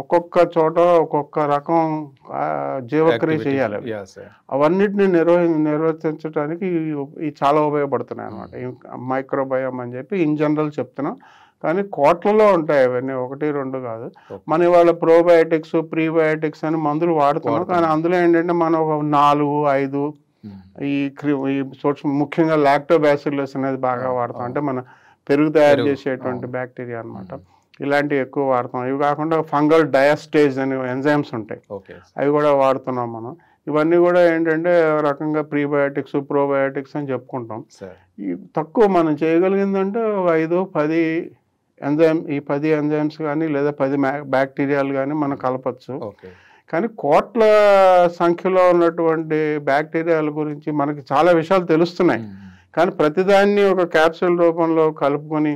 ఒక్కొక్క రకం జీవక్రియ చేయాలి. అవన్నిటిని నిర్వర్తించడానికి ఇవి చాలా ఉపయోగపడుతున్నాయి అనమాట. మైక్రోబయామ్ అని చెప్పి ఇన్ జనరల్ చెప్తున్నాం, కానీ కోట్లలో ఉంటాయి అవన్నీ, 1-2 కాదు. మన ఇవాళ ప్రోబయోటిక్స్, ప్రీబయోటిక్స్ అని మందులు వాడుతున్నాం, కానీ అందులో ఏంటంటే మనం ఒక 4-5 ఈ సూక్ష్మ, ముఖ్యంగా లాక్టోబాసిల్లస్ అనేది బాగా వాడతాం. అంటే మన పెరుగు తయారు చేసేటువంటి బ్యాక్టీరియా అనమాట. ఇలాంటివి ఎక్కువ వాడతాం. ఇవి కాకుండా ఫంగల్ డయాస్టేజ్ అని ఎంజైమ్స్ ఉంటాయి, అవి కూడా వాడుతున్నాం మనం. ఇవన్నీ కూడా ఏంటంటే రకంగా ప్రీబయోటిక్స్, ప్రోబయోటిక్స్ అని చెప్పుకుంటాం. ఈ తక్కువ మనం చేయగలిగిందంటే 5-10 ఎంజైమ్, ఈ 10 ఎంజైమ్స్ కానీ లేదా 10 బ్యాక్టీరియాలు కానీ మనం కలపచ్చు. కానీ కోట్ల సంఖ్యలో ఉన్నటువంటి బ్యాక్టీరియాల గురించి మనకి చాలా విషయాలు తెలుస్తున్నాయి, కానీ ప్రతిదాన్ని ఒక క్యాప్సూల్ రూపంలో కలుపుకొని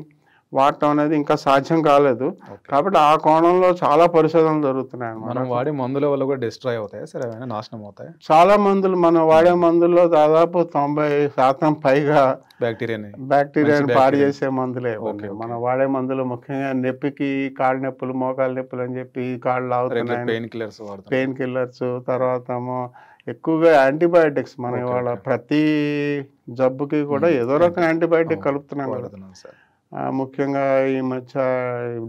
వాడటం అనేది ఇంకా సాధ్యం కాలేదు. కాబట్టి ఆ కోణంలో చాలా పరిశోధనలు జరుగుతున్నాయి అన్నమాట. మనం వాడే మందుల వల్ల కూడా డిస్ట్రాయ్ అవుతాయి సార్, ఏమైనా నాశనం అవుతాయి? చాలా మందులు, మనం వాడే మందుల్లో దాదాపు 90% పైగా బ్యాక్టీరియాని పాడు చేసే మందులే. మనం వాడే మందులు ముఖ్యంగా నొప్పికి, కాళ్ళ నొప్పులు, మోకాళ్ళ నొప్పులు అని చెప్పి కాళ్ళు లాగుతున్నాయి, పెయిన్ కిల్లర్స్. తర్వాత ఎక్కువగా యాంటీబయాటిక్స్, మనం ఇవాళ ప్రతి జబ్బుకి కూడా ఏదో రకం యాంటీబయాటిక్ కలుపుతున్నాం కదా. ముఖ్యంగా ఈ మధ్య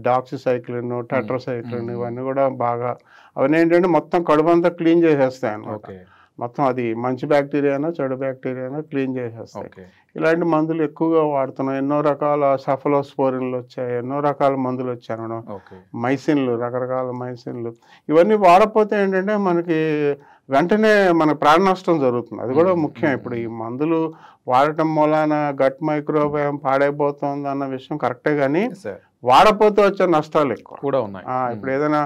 డాక్సిసైక్లిన్, టెట్రాసైక్లిన్, ఇవన్నీ కూడా బాగా, అవన్నీ ఏంటంటే మొత్తం కడుపు అంతా క్లీన్ చేసేస్తాయి అన్నమాట. మొత్తం అది మంచి బ్యాక్టీరియానో చెడు బ్యాక్టీరియానో క్లీన్ చేసేస్తాయి. ఇలాంటి మందులు ఎక్కువగా వాడుతున్నాం. ఎన్నో రకాల సఫలోస్పోరిన్లు వచ్చాయి, ఎన్నో రకాల మందులు వచ్చాయి మేడం, మైసిన్లు, రకరకాల మైసిన్లు. ఇవన్నీ వాడకపోతే ఏంటంటే మనకి వెంటనే మన ప్రాణ నష్టం జరుగుతుంది. అది కూడా ముఖ్యం. ఇప్పుడు ఈ మందులు వాడటం మూలాన గట్ మైక్రోబయామ్ పాడైపోతుంది అన్న విషయం కరెక్టే, కానీ వాడపోతే వచ్చే నష్టాలు ఎక్కువ కూడా ఉన్నాయి. ఇప్పుడు ఏదైనా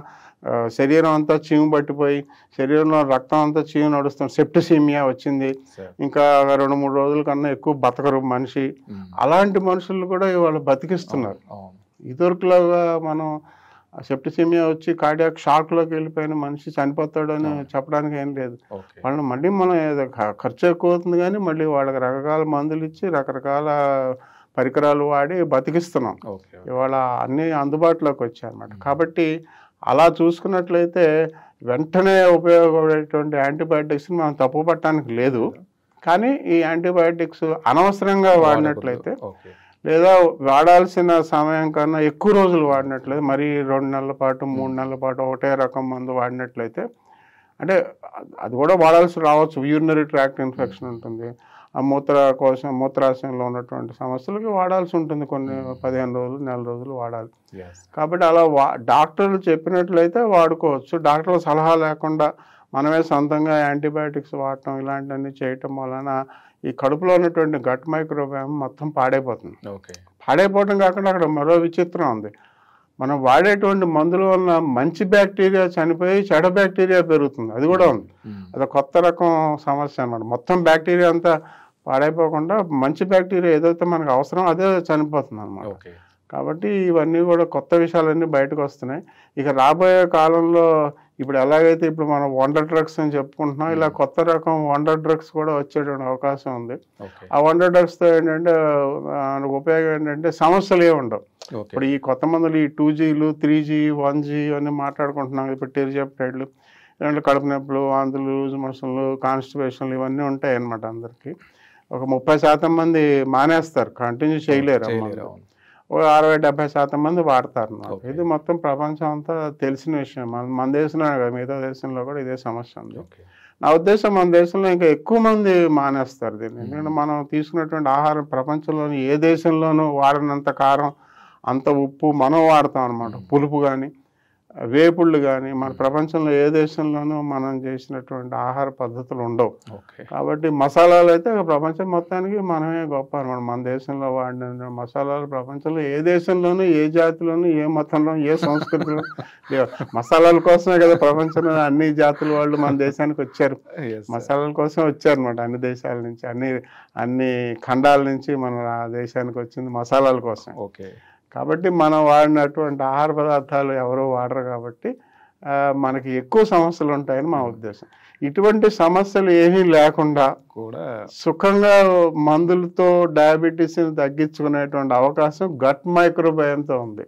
శరీరం అంతా చీము పట్టిపోయి, శరీరంలో రక్తం అంతా చీము నడుస్తుంది, సెప్టిసీమియా వచ్చింది, ఇంకా 2-3 రోజుల కన్నా ఎక్కువ బతకరు మనిషి, అలాంటి మనుషులు కూడా ఇవాళ బతికిస్తున్నారు. ఇదివరకులాగా మనం సెప్టిసీమియా వచ్చి కార్డియాక్ షాక్లోకి వెళ్ళిపోయిన మనిషి చనిపోతాడని చెప్పడానికి ఏం లేదు. వాళ్ళని మళ్ళీ మనం ఖర్చు ఎక్కువ అవుతుంది, కానీ మళ్ళీ వాళ్ళకి రకరకాల మందులు ఇచ్చి రకరకాల పరికరాలు వాడి బతికిస్తున్నాం. ఇవాళ అన్నీ అందుబాటులోకి వచ్చాయి అన్నమాట. కాబట్టి అలా చూసుకున్నట్లయితే వెంటనే ఉపయోగపడేటువంటి యాంటీబయాటిక్స్ని మనం తప్పు పట్టడానికి లేదు, కానీ ఈ యాంటీబయాటిక్స్ అనవసరంగా వాడినట్లయితే, లేదా వాడాల్సిన సమయం కన్నా ఎక్కువ రోజులు వాడినట్లయితే, మరి 2 నెలల పాటు 3 నెలల పాటు ఒకటే రకం మందు వాడినట్లయితే, అంటే అది కూడా వాడాల్సి రావచ్చు. యూరినరీ ట్రాక్ట్ ఇన్ఫెక్షన్ ఉంటుంది, ఆ మూత్రాశయంలో ఉన్నటువంటి సమస్యలకి వాడాల్సి ఉంటుంది. కొన్ని 15 రోజులు, నెల రోజులు వాడాలి. కాబట్టి అలా డాక్టర్లు చెప్పినట్లయితే వాడుకోవచ్చు. డాక్టర్ల సలహా లేకుండా మనమే సొంతంగా యాంటీబయాటిక్స్ వాడటం, ఇలాంటివన్నీ చేయటం వలన ఈ కడుపులో ఉన్నటువంటి గట్ మైక్రోబయామ్ మొత్తం పాడైపోతుంది. పాడైపోవడం కాకుండా అక్కడ మరో విచిత్రం ఉంది. మనం వాడేటువంటి మందుల వలన మంచి బ్యాక్టీరియా చనిపోయి చెడ బ్యాక్టీరియా పెరుగుతుంది, అది కూడా ఉంది. అది కొత్త రకం సమస్య అన్నమాట. మొత్తం బ్యాక్టీరియా అంతా పాడైపోకుండా మంచి బ్యాక్టీరియా ఏదైతే మనకు అవసరం అదే చనిపోతుంది అన్నమాట. కాబట్టి ఇవన్నీ కూడా కొత్త విషయాలన్నీ బయటకు వస్తున్నాయి. ఇక రాబోయే కాలంలో ఇప్పుడు ఎలాగైతే ఇప్పుడు మనం వండర్ డ్రగ్స్ అని చెప్పుకుంటున్నాం, ఇలా కొత్త రకం వండర్ డ్రగ్స్ కూడా వచ్చేటువంటి అవకాశం ఉంది. ఆ వండర్ డ్రగ్స్తో ఏంటంటే ఉపయోగం ఏంటంటే సమస్యలు ఏమి ఉండవు. ఇప్పుడు ఈ కొత్త మందులు ఈ 2Gలు 3G 1G అన్నీ మాట్లాడుకుంటున్నాం. ఇప్పుడు టెరిజెప్టైడ్లు, ఇలాంటి కడుపు నొప్పులు, వాంతులు, లూజ్ మోషన్లు, కాన్స్టిపేషన్లు ఇవన్నీ ఉంటాయి అన్నమాట. అందరికీ ఒక 30% మంది మానేస్తారు, కంటిన్యూ చేయలేరు. ఒక 60-70% మంది వాడతారు అన్నమాట. ఇది మొత్తం ప్రపంచం అంతా తెలిసిన విషయం. మన దేశంలో మిగతా దేశంలో కూడా ఇదే సమస్య ఉంది. నా ఉద్దేశం మన దేశంలో ఇంకా ఎక్కువ మంది మానేస్తారు దీన్ని. ఎందుకంటే మనం తీసుకున్నటువంటి ఆహారం ప్రపంచంలోని ఏ దేశంలోనూ వాడినంత కారం, అంత ఉప్పు మనం వాడతాం అన్నమాట. పులుపు కానీ వేపుళ్ళు కానీ మన ప్రపంచంలో ఏ దేశంలోనూ మనం చేసినటువంటి ఆహార పద్ధతులు ఉండవు. కాబట్టి మసాలాలు అయితే ప్రపంచం మొత్తానికి మనమే గొప్ప అనమాట. మన దేశంలో వాడిన మసాలాలు ప్రపంచంలో ఏ దేశంలోనూ, ఏ జాతిలోనూ, ఏ మతంలో, ఏ సంస్కృతిలో మసాలాల కోసమే కదా ప్రపంచంలో అన్ని జాతుల వాళ్ళు మన దేశానికి వచ్చారు. మసాలాల కోసం వచ్చారు అనమాట. అన్ని దేశాల నుంచి, అన్ని ఖండాల నుంచి మన దేశానికి వచ్చింది మసాలాల కోసం. కాబట్టి మనం వాడినటువంటి ఆహార పదార్థాలు ఎవరో వాడరు కాబట్టి మనకి ఎక్కువ సమస్యలు ఉంటాయని మా ఉద్దేశం. ఇటువంటి సమస్యలు ఏమీ లేకుండా కూడా సుఖంగా మందులతో డయాబెటీస్ని తగ్గించుకునేటువంటి అవకాశం గట్ మైక్రోబయంతో ఉంది.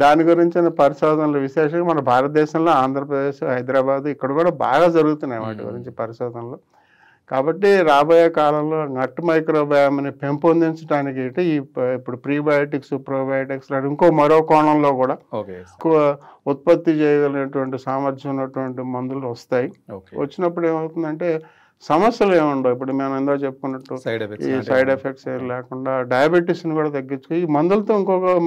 దాని గురించిన పరిశోధనలు విశేషంగా మన భారతదేశంలో ఆంధ్రప్రదేశ్, హైదరాబాద్ ఇక్కడ కూడా బాగా జరుగుతున్నాయి వాటి గురించి పరిశోధనలు. కాబట్టి రాబోయే కాలంలో గట్ మైక్రోబయామ్ని పెంపొందించడానికి ఇప్పుడు ప్రీబయోటిక్స్, ప్రోబయోటిక్స్ మరో కోణంలో కూడా ఎక్కువ ఉత్పత్తి చేయగలిగినటువంటి సామర్థ్యం ఉన్నటువంటి మందులు వస్తాయి. వచ్చినప్పుడు ఏమవుతుందంటే సమస్యలు ఏముండవు. ఇప్పుడు మేము ఎంతో చెప్పుకున్నట్టు ఈ సైడ్ ఎఫెక్ట్స్ ఏం లేకుండా డయాబెటీస్ని కూడా తగ్గించుకో. ఈ మందులతో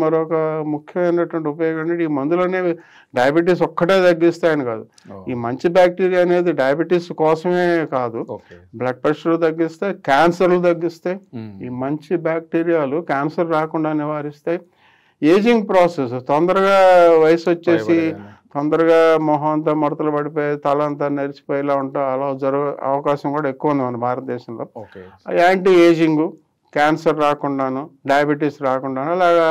మరొక ముఖ్యమైనటువంటి ఉపయోగం ఏంటంటే ఈ మందులు అనేవి డయాబెటీస్ ఒక్కటే తగ్గిస్తాయని కాదు. ఈ మంచి బ్యాక్టీరియా అనేది డయాబెటీస్ కోసమే కాదు, బ్లడ్ ప్రెషర్ తగ్గిస్తాయి, క్యాన్సర్లు తగ్గిస్తాయి. ఈ మంచి బ్యాక్టీరియాలు క్యాన్సర్ రాకుండా నివారిస్తాయి. ఏజింగ్ ప్రాసెస్, తొందరగా వయసు వచ్చేసి తొందరగా మొహం అంతా ముడతలు పడిపోయి తల అంతా నెరిచిపోయేలా అలా అవకాశం కూడా ఎక్కువ ఉంది మన భారతదేశంలో. యాంటీ ఏజింగ్, క్యాన్సర్ రాకుండాను, డయాబెటీస్ రాకుండాను, అలాగా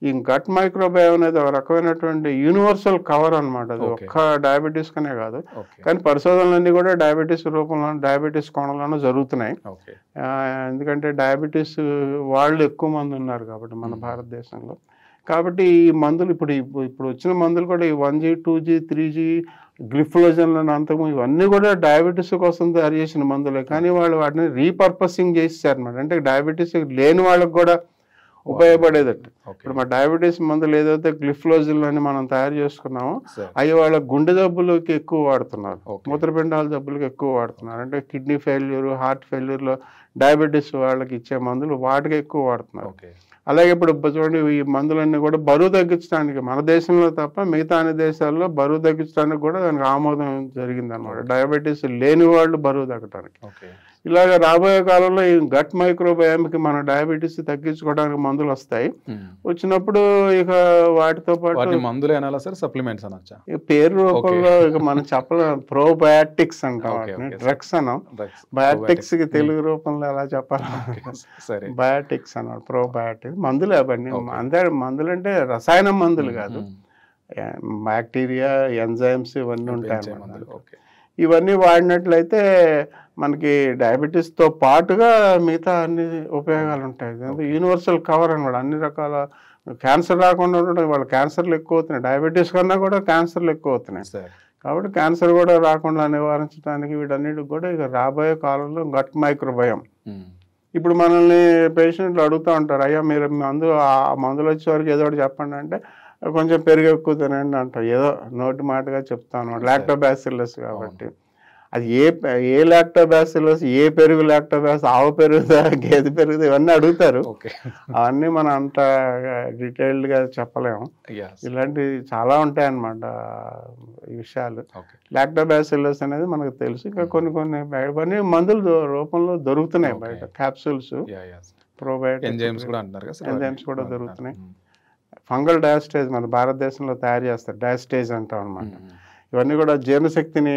ఈ గట్ మైక్రోబయోమ్ అనేది ఒక రకమైనటువంటి యూనివర్సల్ కవర్ అనమాట. అది ఒక్క డయాబెటీస్ కనే కాదు, కానీ పరిశోధనలన్నీ కూడా డయాబెటీస్ రూపంలో, డయాబెటీస్ కోణంలోనూ జరుగుతున్నాయి. ఎందుకంటే డయాబెటీస్ వాళ్ళు ఎక్కువ మంది ఉన్నారు కాబట్టి మన భారతదేశంలో. కాబట్టి ఈ మందులు ఇప్పుడు వచ్చిన మందులు కూడా ఈ 1G 2G 3G గ్లిఫ్లోజన్లు అంతకు ఇవన్నీ కూడా డయాబెటీస్ కోసం తయారు చేసిన మందులే, కానీ వాళ్ళు వాటిని రీపర్పసింగ్ చేసేసారు అనమాట. అంటే డయాబెటీస్ లేని వాళ్ళకి కూడా ఉపయోగపడేదట్టు. ఇప్పుడు మా డయాబెటీస్ మందులు ఏదైతే గ్లిఫ్లోజిన్ అని మనం తయారు చేసుకున్నామో అవి వాళ్ళ గుండె జబ్బులకి ఎక్కువ వాడుతున్నారు, మూత్రపిండాల జబ్బులకి ఎక్కువ వాడుతున్నారు. అంటే కిడ్నీ ఫెయిల్యూర్, హార్ట్ ఫెయిల్యూర్లో డయాబెటీస్ వాళ్ళకి ఇచ్చే మందులు వాటికి ఎక్కువ వాడుతున్నారు. అలాగే ఇప్పుడు చూడండి ఈ మందులన్నీ కూడా బరువు తగ్గించడానికి మన దేశంలో తప్ప మిగతా అన్ని దేశాల్లో బరువు తగ్గించడానికి కూడా దానికి ఆమోదం జరిగింది అనమాట, డయాబెటీస్ లేని వాళ్ళు బరువు తగ్గడానికి. ఇలాగ రాబోయే కాలంలో ఈ గట్ మైక్రోబయామ్కి మన డయాబెటీస్ తగ్గించుకోవడానికి మందులు వస్తాయి. వచ్చినప్పుడు ఇక వాటితో పాటు మందులు అనాలా సార్, సప్లిమెంట్స్ అనొచ్చా? పేరు రూపంలో ఇక మనం చెప్పలేం. ప్రోబయాటిక్స్ అంటాం వాటిని, డ్రగ్స్ అన్నాం. బయాటిక్స్ కి తెలుగు రూపంలో ఎలా చెప్పాలి, బయాటిక్స్ అన్నాడు, ప్రోబయాటిక్స్ మందులు. అవన్నీ మందులు అంటే రసాయన మందులు కాదు, బ్యాక్టీరియా, ఎంజైమ్స్ ఇవన్నీ ఉంటాయి. ఇవన్నీ వాడినట్లయితే మనకి డయాబెటీస్తో పాటుగా మిగతా అన్ని ఉపయోగాలు ఉంటాయి. యూనివర్సల్ కవర్ అనమాట. అన్ని రకాల క్యాన్సర్ రాకుండా ఉండడం, వాళ్ళ క్యాన్సర్లు ఎక్కువ అవుతున్నాయి, డయాబెటీస్ కన్నా కూడా క్యాన్సర్లు ఎక్కువ అవుతున్నాయి. కాబట్టి క్యాన్సర్ కూడా రాకుండా నివారించడానికి వీటన్నిటికి కూడా ఇక రాబోయే కాలంలో గట్ మైక్రోబయోమ్. ఇప్పుడు మనల్ని పేషెంట్లు అడుగుతూ ఉంటారు, అయ్యా మీరు మందులు వచ్చే వరకు ఏదో ఒకటి చెప్పండి అంటే కొంచెం పెరుగు ఎక్కువ తినండి అంటారు, ఏదో నోటి మాటగా చెప్తాను. లాక్టోబాసిల్లస్ కాబట్టి అది ఏ లాక్టోబాసిల్లస్, ఏ పెరుగు లాక్టోబాస్, ఆవు పెరుగుదా, గేదె పెరుగుదా, ఇవన్నీ అడుగుతారు. అవన్నీ మనం అంత డీటెయిల్డ్గా చెప్పలేము. ఇలాంటివి చాలా ఉంటాయన్నమాట ఈ విషయాలు. లాక్టోబాసిల్లస్ అనేది మనకు తెలుసు. ఇంకా కొన్ని మందులు రూపంలో దొరుకుతున్నాయి బయట, క్యాప్సూల్స్, ప్రోబయోటిక్స్, ఎంజైమ్స్ కూడా దొరుకుతున్నాయి. ఫంగల్ డయాస్టేజ్ మన భారతదేశంలో తయారు చేస్తారు, డయాస్టేజ్ అంటాం అనమాట. ఇవన్నీ కూడా జీర్ణశక్తిని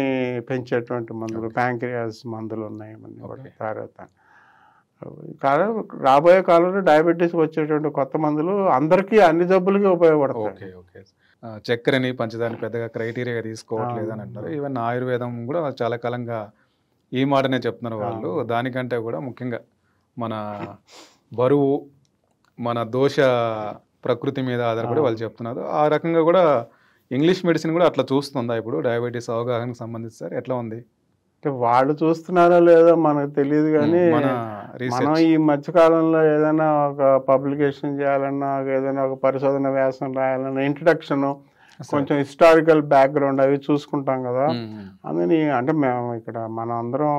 పెంచేటువంటి మందులు, ప్యాంక్రియాస్ మందులు ఉన్నాయి, ఇవన్నీ కూడా తయారవుతాయి. కాలం రాబోయే కాలంలో డయాబెటీస్ వచ్చేటువంటి కొత్త మందులు అందరికీ అన్ని జబ్బులకి ఉపయోగపడతాయి. చక్కెరని పంచదారని పెద్దగా క్రైటీరియాగా తీసుకోవట్లేదు అని అంటారు. ఈవెన్ ఆయుర్వేదం కూడా చాలా కాలంగా ఈ మాటనే చెప్తున్నారు వాళ్ళు. దానికంటే కూడా ముఖ్యంగా మన బరువు, మన దోష ప్రకృతి మీద ఆధారపడి వాళ్ళు చెప్తున్నారు. ఆ రకంగా కూడా ఇంగ్లీష్ మెడిసిన్ కూడా అట్లా చూస్తుందా ఇప్పుడు డయాబెటీస్ అవగాహనకు సంబంధించి? సార్ ఎట్లా ఉంది? వాళ్ళు చూస్తున్నారో లేదో మనకు తెలియదు, కానీ మనం ఈ మధ్యకాలంలో ఏదైనా ఒక పబ్లికేషన్ చేయాలన్నా, ఏదైనా ఒక పరిశోధన వ్యాసం రాయాలన్నా, ఇంట్రడక్షన్, కొంచెం హిస్టారికల్ బ్యాక్గ్రౌండ్ అవి చూసుకుంటాం కదా. అందుకని అంటే మేము ఇక్కడ మనం అందరం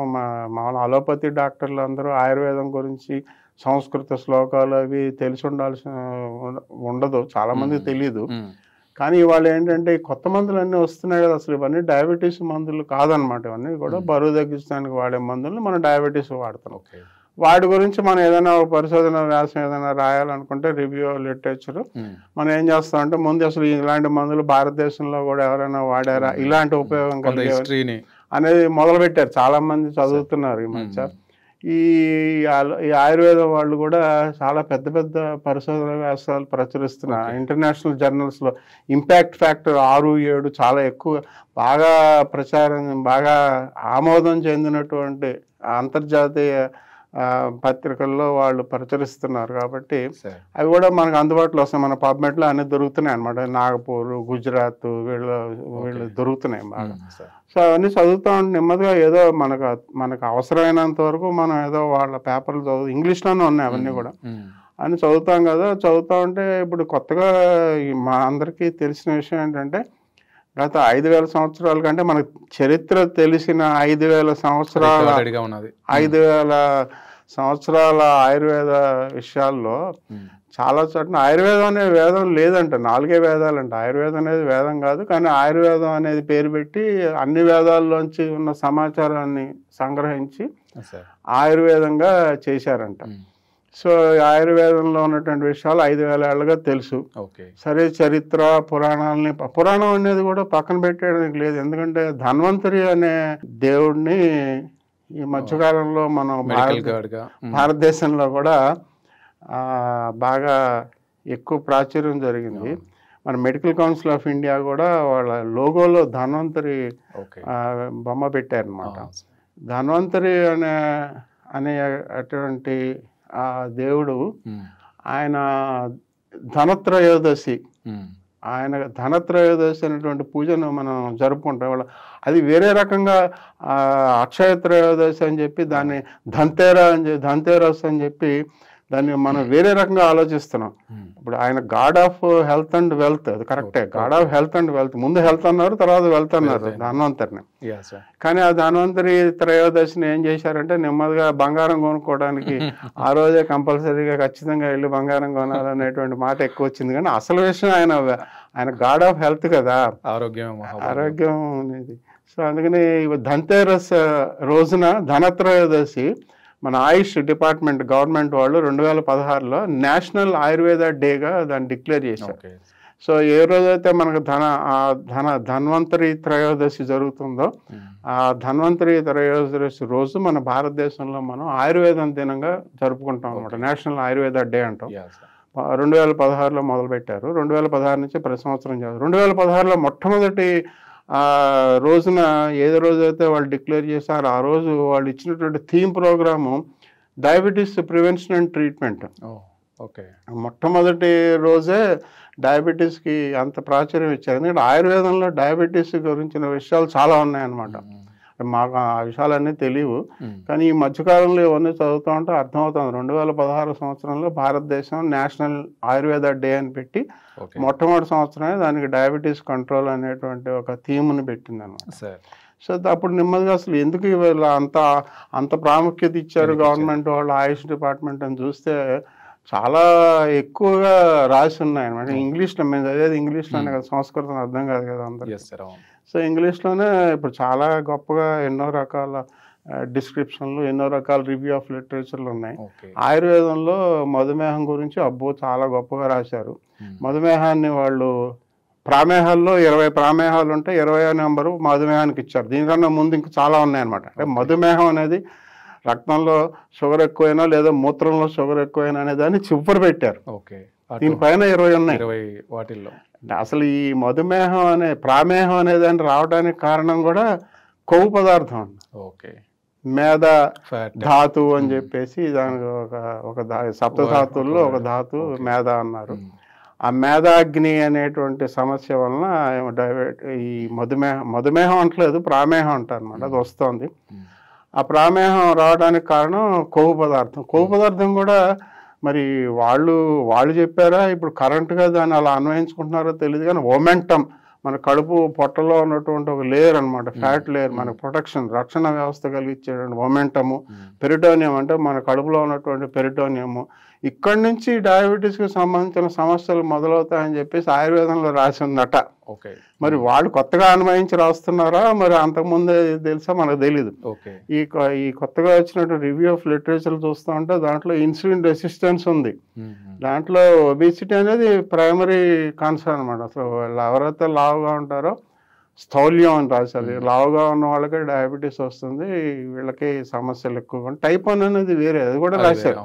మామూలు అలోపతి డాక్టర్లు అందరూ ఆయుర్వేదం గురించి సంస్కృత శ్లోకాలు అవి తెలిసి ఉండాల్సిన ఉండదు, చాలా మందికి తెలియదు. కానీ ఇవాళ ఏంటంటే ఈ కొత్త మందులు అన్నీ వస్తున్నాయి కదా, అసలు ఇవన్నీ డయాబెటీస్ మందులు కాదనమాట. ఇవన్నీ కూడా బరువు తగ్గించడానికి వాడే మందులు మనం డయాబెటీస్ వాడుతున్నాం. వాటి గురించి మనం ఏదైనా ఒక పరిశోధన వ్యాసం ఏదైనా రాయాలనుకుంటే, రివ్యూ లిటరేచర్, మనం ఏం చేస్తామంటే ముందు అసలు ఇలాంటి మందులు భారతదేశంలో కూడా ఎవరైనా వాడారా, ఇలాంటి ఉపయోగం కలిగే అనేది మొదలు పెట్టారు. చాలా మంది చదువుతున్నారు ఈ మధ్య. ఈ ఆయుర్వేదం వాళ్ళు కూడా చాలా పెద్ద పెద్ద పరిశోధన వ్యాసాలు ప్రచురిస్తున్నారు ఇంటర్నేషనల్ జర్నల్స్లో. ఇంపాక్ట్ ఫ్యాక్టర్ 6, 7 చాలా ఎక్కువ, బాగా ప్రచారం, బాగా ఆమోదం చెందినటువంటి అంతర్జాతీయ పత్రికల్లో వాళ్ళు ప్రచురిస్తున్నారు. కాబట్టి అవి కూడా మనకు అందుబాటులో వస్తాయి. మన పబ్మెట్లో అన్నీ దొరుకుతున్నాయి అనమాట. నాగపూర్, గుజరాత్ వీళ్ళు దొరుకుతున్నాయి బాగా. సో అవన్నీ చదువుతూ ఉంటే నెమ్మదిగా ఏదో మనకు అవసరమైనంత వరకు మనం ఏదో వాళ్ళ పేపర్లు చదువు, ఇంగ్లీష్లోనే ఉన్నాయి అవన్నీ కూడా అని చదువుతాం కదా. చదువుతూ ఉంటే ఇప్పుడు కొత్తగా మా అందరికీ తెలిసిన విషయం ఏంటంటే, గత 5,000 సంవత్సరాల కంటే మనకు చరిత్ర తెలిసిన 5,000 సంవత్సరాల 5,000 సంవత్సరాల ఆయుర్వేద విషయాల్లో చాలా చోట్ల ఆయుర్వేదం అనే వేదం లేదంట, 4 వేదాలంట. ఆయుర్వేదం అనేది వేదం కాదు, కానీ ఆయుర్వేదం అనేది పేరు పెట్టి అన్ని వేదాల్లోంచి ఉన్న సమాచారాన్ని సంగ్రహించి ఆయుర్వేదంగా చేశారంట. సో ఆయుర్వేదంలో ఉన్నటువంటి విషయాలు 5,000 ఏళ్ళుగా తెలుసు. సరే, చరిత్ర పురాణం అనేది కూడా పక్కన పెట్టడానికి లేదు. ఎందుకంటే ధన్వంతరి అనే దేవుడిని ఈ మధ్యకాలంలో మనం భారతదేశంలో కూడా బాగా ఎక్కువ ప్రాచుర్యం జరిగింది. మన మెడికల్ కౌన్సిల్ ఆఫ్ ఇండియా కూడా వాళ్ళ లోగోలో ధన్వంతరి బొమ్మ పెట్టారనమాట. ధన్వంతరి అనే అటువంటి ఆ దేవుడు ఆయన ధనత్రయోదశి అనేటువంటి పూజను మనం జరుపుకుంటాం. అది వేరే రకంగా అక్షయ త్రయోదశి అని చెప్పి దాన్ని ధన్తేరస్ అని చెప్పి దాన్ని మనం వేరే రకంగా ఆలోచిస్తున్నాం. ఇప్పుడు ఆయన God of health and wealth, అది కరెక్టే, God of health and wealth. ముందు హెల్త్ అన్నారు, తర్వాత వెల్త్ అన్నారు ధన్వంతరిని. కానీ ఆ ధన్వంతరి త్రయోదశిని ఏం చేశారంటే నెమ్మదిగా బంగారం కొనుక్కోవడానికి ఆ రోజే కంపల్సరీగా ఖచ్చితంగా వెళ్ళి బంగారం కొనాలనేటువంటి మాట ఎక్కువ వచ్చింది. కానీ అసలు విషయం ఆయన గాడ్ ఆఫ్ హెల్త్ కదా, ఆరోగ్యం అనేది. సో అందుకని ధన్తేరస్ రోజున ధనత్రయోదశి మన ఆయుష్ డిపార్ట్మెంట్ గవర్నమెంట్ వాళ్ళు 2016లో నేషనల్ ఆయుర్వేద డేగా దాన్ని డిక్లేర్ చేశారు. సో ఏ రోజైతే మనకు ధన్వంతరి త్రయోదశి జరుగుతుందో ఆ ధన్వంతరి త్రయోదశి రోజు మన భారతదేశంలో మనం ఆయుర్వేదం దినంగా జరుపుకుంటాం అనమాట. నేషనల్ ఆయుర్వేద డే అంటాం. 2016లో మొదలుపెట్టారు. 2016 నుంచి ప్రతి సంవత్సరం చేస్తారు. 2016లో మొట్టమొదటి రోజున ఏదో రోజైతే వాళ్ళు డిక్లేర్ చేశారు, ఆ రోజు వాళ్ళు ఇచ్చినటువంటి theme program diabetes prevention and treatment. మొట్టమొదటి రోజే డయాబెటీస్కి అంత ప్రాచుర్యం ఇచ్చారు. ఎందుకంటే ఆయుర్వేదంలో డయాబెటీస్ గురించిన విషయాలు చాలా ఉన్నాయన్నమాట. మాకు ఆ విషయాలన్నీ తెలియవు, కానీ ఈ మధ్యకాలంలో ఇవన్నీ చదువుతూ ఉంటే అర్థమవుతుంది. 2016 సంవత్సరంలో భారతదేశం నేషనల్ ఆయుర్వేద డే అని పెట్టి మొట్టమొదటి సంవత్సరమే దానికి డయాబెటీస్ కంట్రోల్ అనేటువంటి ఒక థీమ్ని పెట్టింది అనమాట. సో అప్పుడు నెమ్మదిగా అసలు ఎందుకు వీళ్ళు అంత ప్రాముఖ్యత ఇచ్చారు గవర్నమెంట్ వాళ్ళు, ఆయుష్ డిపార్ట్మెంట్ అని చూస్తే చాలా ఎక్కువగా రాసి ఉన్నాయి అనమాట. ఇంగ్లీష్లో మేము చదివేది ఇంగ్లీష్లోనే కదా, సంస్కృతం అర్థం కాదు కదా అందరికీ. సో ఇంగ్లీష్లోనే ఇప్పుడు చాలా గొప్పగా ఎన్నో రకాల డిస్క్రిప్షన్లు, ఎన్నో రకాల రివ్యూ ఆఫ్ లిటరేచర్లు ఉన్నాయి. ఓకే. ఆయుర్వేదంలో మధుమేహం గురించి అబ్బో చాలా గొప్పగా రాశారు. మధుమేహాన్ని వాళ్ళు ప్రామేహాల్లో 20 ప్రామేహాలు ఉంటే 20వ నెంబరు మధుమేహానికి ఇచ్చారు. దీనికన్నా ముందు ఇంకా చాలా ఉన్నాయన్నమాట. అంటే మధుమేహం అనేది రక్తంలో షుగర్ ఎక్కువైనా లేదా మూత్రంలో షుగర్ ఎక్కువైనా అనే దాన్ని చివరి పెట్టారు. ఓకే. దీనిపైన 20 ఉన్నాయి. 20 వాటిల్లో అసలు ఈ మధుమేహం అనే ప్రామేహం అనే దాన్ని రావడానికి కారణం కూడా కొవ్వు పదార్థం. ఓకే. మేద ఫ్యాట్ ధాతువు అని చెప్పేసి దానికి ఒక సప్తధాతువుల్లో ఒక ధాతువు మేద అన్నారు. ఆ మేధాగ్ని అనేటువంటి సమస్య వలన ఈ మధుమేహం అంటలేదు, ప్రామేహం అంటారు అనమాట. అది వస్తుంది. ఆ ప్రామేహం రావడానికి కారణం కొవ్వు పదార్థం. కొవ్వు పదార్థం కూడా మరి వాళ్ళు చెప్పారా, ఇప్పుడు కరెంట్గా దాన్ని అలా అన్వయించుకుంటున్నారో తెలియదు, కానీ మొమెంటం మన కడుపు పొట్టలో ఉన్నటువంటి ఒక లేయర్ అనమాట, ఫ్యాట్ లేయర్, మన ప్రొటెక్షన్ రక్షణ వ్యవస్థ కలిగించేటువంటి మొమెంటము. పెరిటోనియం అంటే మన కడుపులో ఉన్నటువంటి పెరిటోనియము. ఇక్కడి నుంచి డయాబెటీస్కి సంబంధించిన సమస్యలు మొదలవుతాయని చెప్పేసి ఆయుర్వేదంలో రాసి ఉందట. ఓకే. మరి వాళ్ళు కొత్తగా అన్వయించి రాస్తున్నారా, మరి అంతకుముందే తెలుసా మనకు తెలీదు. ఈ కొత్తగా వచ్చినటువంటి రివ్యూ ఆఫ్ లిటరేచర్ చూస్తూ ఉంటే దాంట్లో ఇన్సులిన్ రెసిస్టెన్స్ ఉంది. దాంట్లో ఒబిసిటీ అనేది ప్రైమరీ కాన్సర్న్ అనమాట. అసలు వాళ్ళు ఎవరైతే లావుగా ఉంటారో స్థౌల్యం అని రాశారు. లావుగా ఉన్న వాళ్ళకి డయాబెటీస్ వస్తుంది, వీళ్ళకి సమస్యలు ఎక్కువ. టైప్ 1 అనేది వేరే, అది కూడా రాశారు.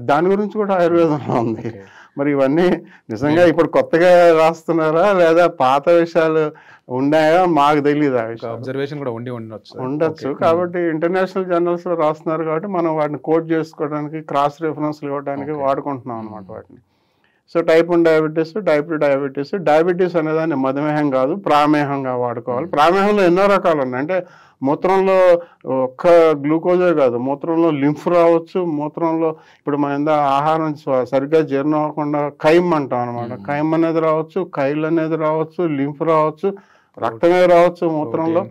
దాని గురించి కూడా ఆయుర్వేదంలో ఉంది. మరి ఇవన్నీ నిజంగా ఇప్పుడు కొత్తగా రాస్తున్నారా లేదా పాత విషయాలు ఉన్నాయా మాకు తెలియదు. ఆ విషయం అబ్జర్వేషన్ కూడా ఉండొచ్చు. కాబట్టి ఇంటర్నేషనల్ జర్నల్స్ లో రాస్తున్నారు కాబట్టి మనం వాటిని కోట్ చేసుకోవడానికి, క్రాస్ రిఫరెన్స్లు ఇవ్వడానికి వాడుకుంటున్నాం అనమాట వాటిని. So type 1 diabetes, type 2 diabetes. Diabetes అనేదాన్ని మధుమేహం కాదు, ప్రామేహంగా వాడుకోవాలి. ప్రామేహంలో ఎన్నో రకాలు ఉన్నాయి. అంటే మూత్రంలో ఒక్క గ్లూకోజే కాదు, మూత్రంలో లింఫ్ రావచ్చు. మూత్రంలో ఇప్పుడు మన ఆహారం సరిగ్గా జీర్ణం అవ్వకుండా కైమ్ అంటాం అనమాట. కైమ్ అనేది రావచ్చు, కైల్ అనేది రావచ్చు, లింఫ్ రావచ్చు, రక్తమే రావచ్చు, మూత్రంలో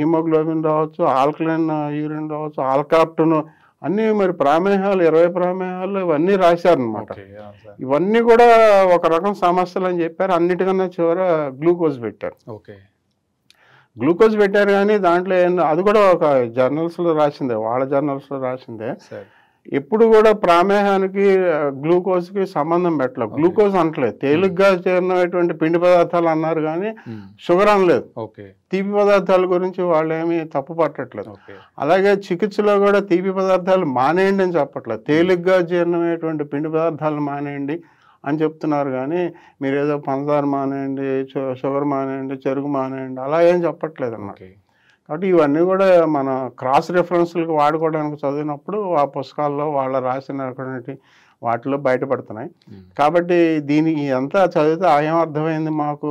హిమోగ్లోబిన్ రావచ్చు, ఆల్కలైన్ యూరిన్ రావచ్చు, ఆల్కాప్టన్ అన్నీ. మరి ప్రామేహాలు 20 ప్రామేహాలు ఇవన్నీ రాశారనమాట. ఇవన్నీ కూడా ఒక రకం సమస్యలు అని చెప్పారు. అన్నిటికన్నా చివర గ్లూకోజ్ పెట్టారు. గ్లూకోజ్ పెట్టారు కానీ దాంట్లో అది కూడా ఒక జర్నల్స్లో రాసిందే, వాళ్ళ జర్నల్స్లో రాసిందే. ఎప్పుడు కూడా ప్రామేహానికి గ్లూకోజ్కి సంబంధం పెట్టలేదు. గ్లూకోజ్ అనట్లేదు, తేలిగ్గా చేరినటువంటి పిండి పదార్థాలు అన్నారు కానీ షుగర్ అనలేదు. తీపి పదార్థాల గురించి వాళ్ళు ఏమీ తప్పు పట్టట్లేదు. అలాగే చికిత్సలో కూడా తీపి పదార్థాలు మానేయండి అని చెప్పట్లేదు, తేలిగ్గా జీర్ణమైనటువంటి పిండి పదార్థాలు మానేయండి అని చెప్తున్నారు. కానీ మీరు ఏదో పంచదార మానేయండి, షుగర్ మానేయండి, చెరుకు మానేయండి అలా ఏం చెప్పట్లేదు అన్నమాట. కాబట్టి ఇవన్నీ కూడా మన క్రాస్ రెఫరెన్స్లకు వాడుకోవడానికి చదివినప్పుడు ఆ పుస్తకాల్లో వాళ్ళ రాసినటువంటి వాటిలో బయటపడుతున్నాయి. కాబట్టి దీనికి అంతా చదివితే ఏం అర్థమైంది మాకు,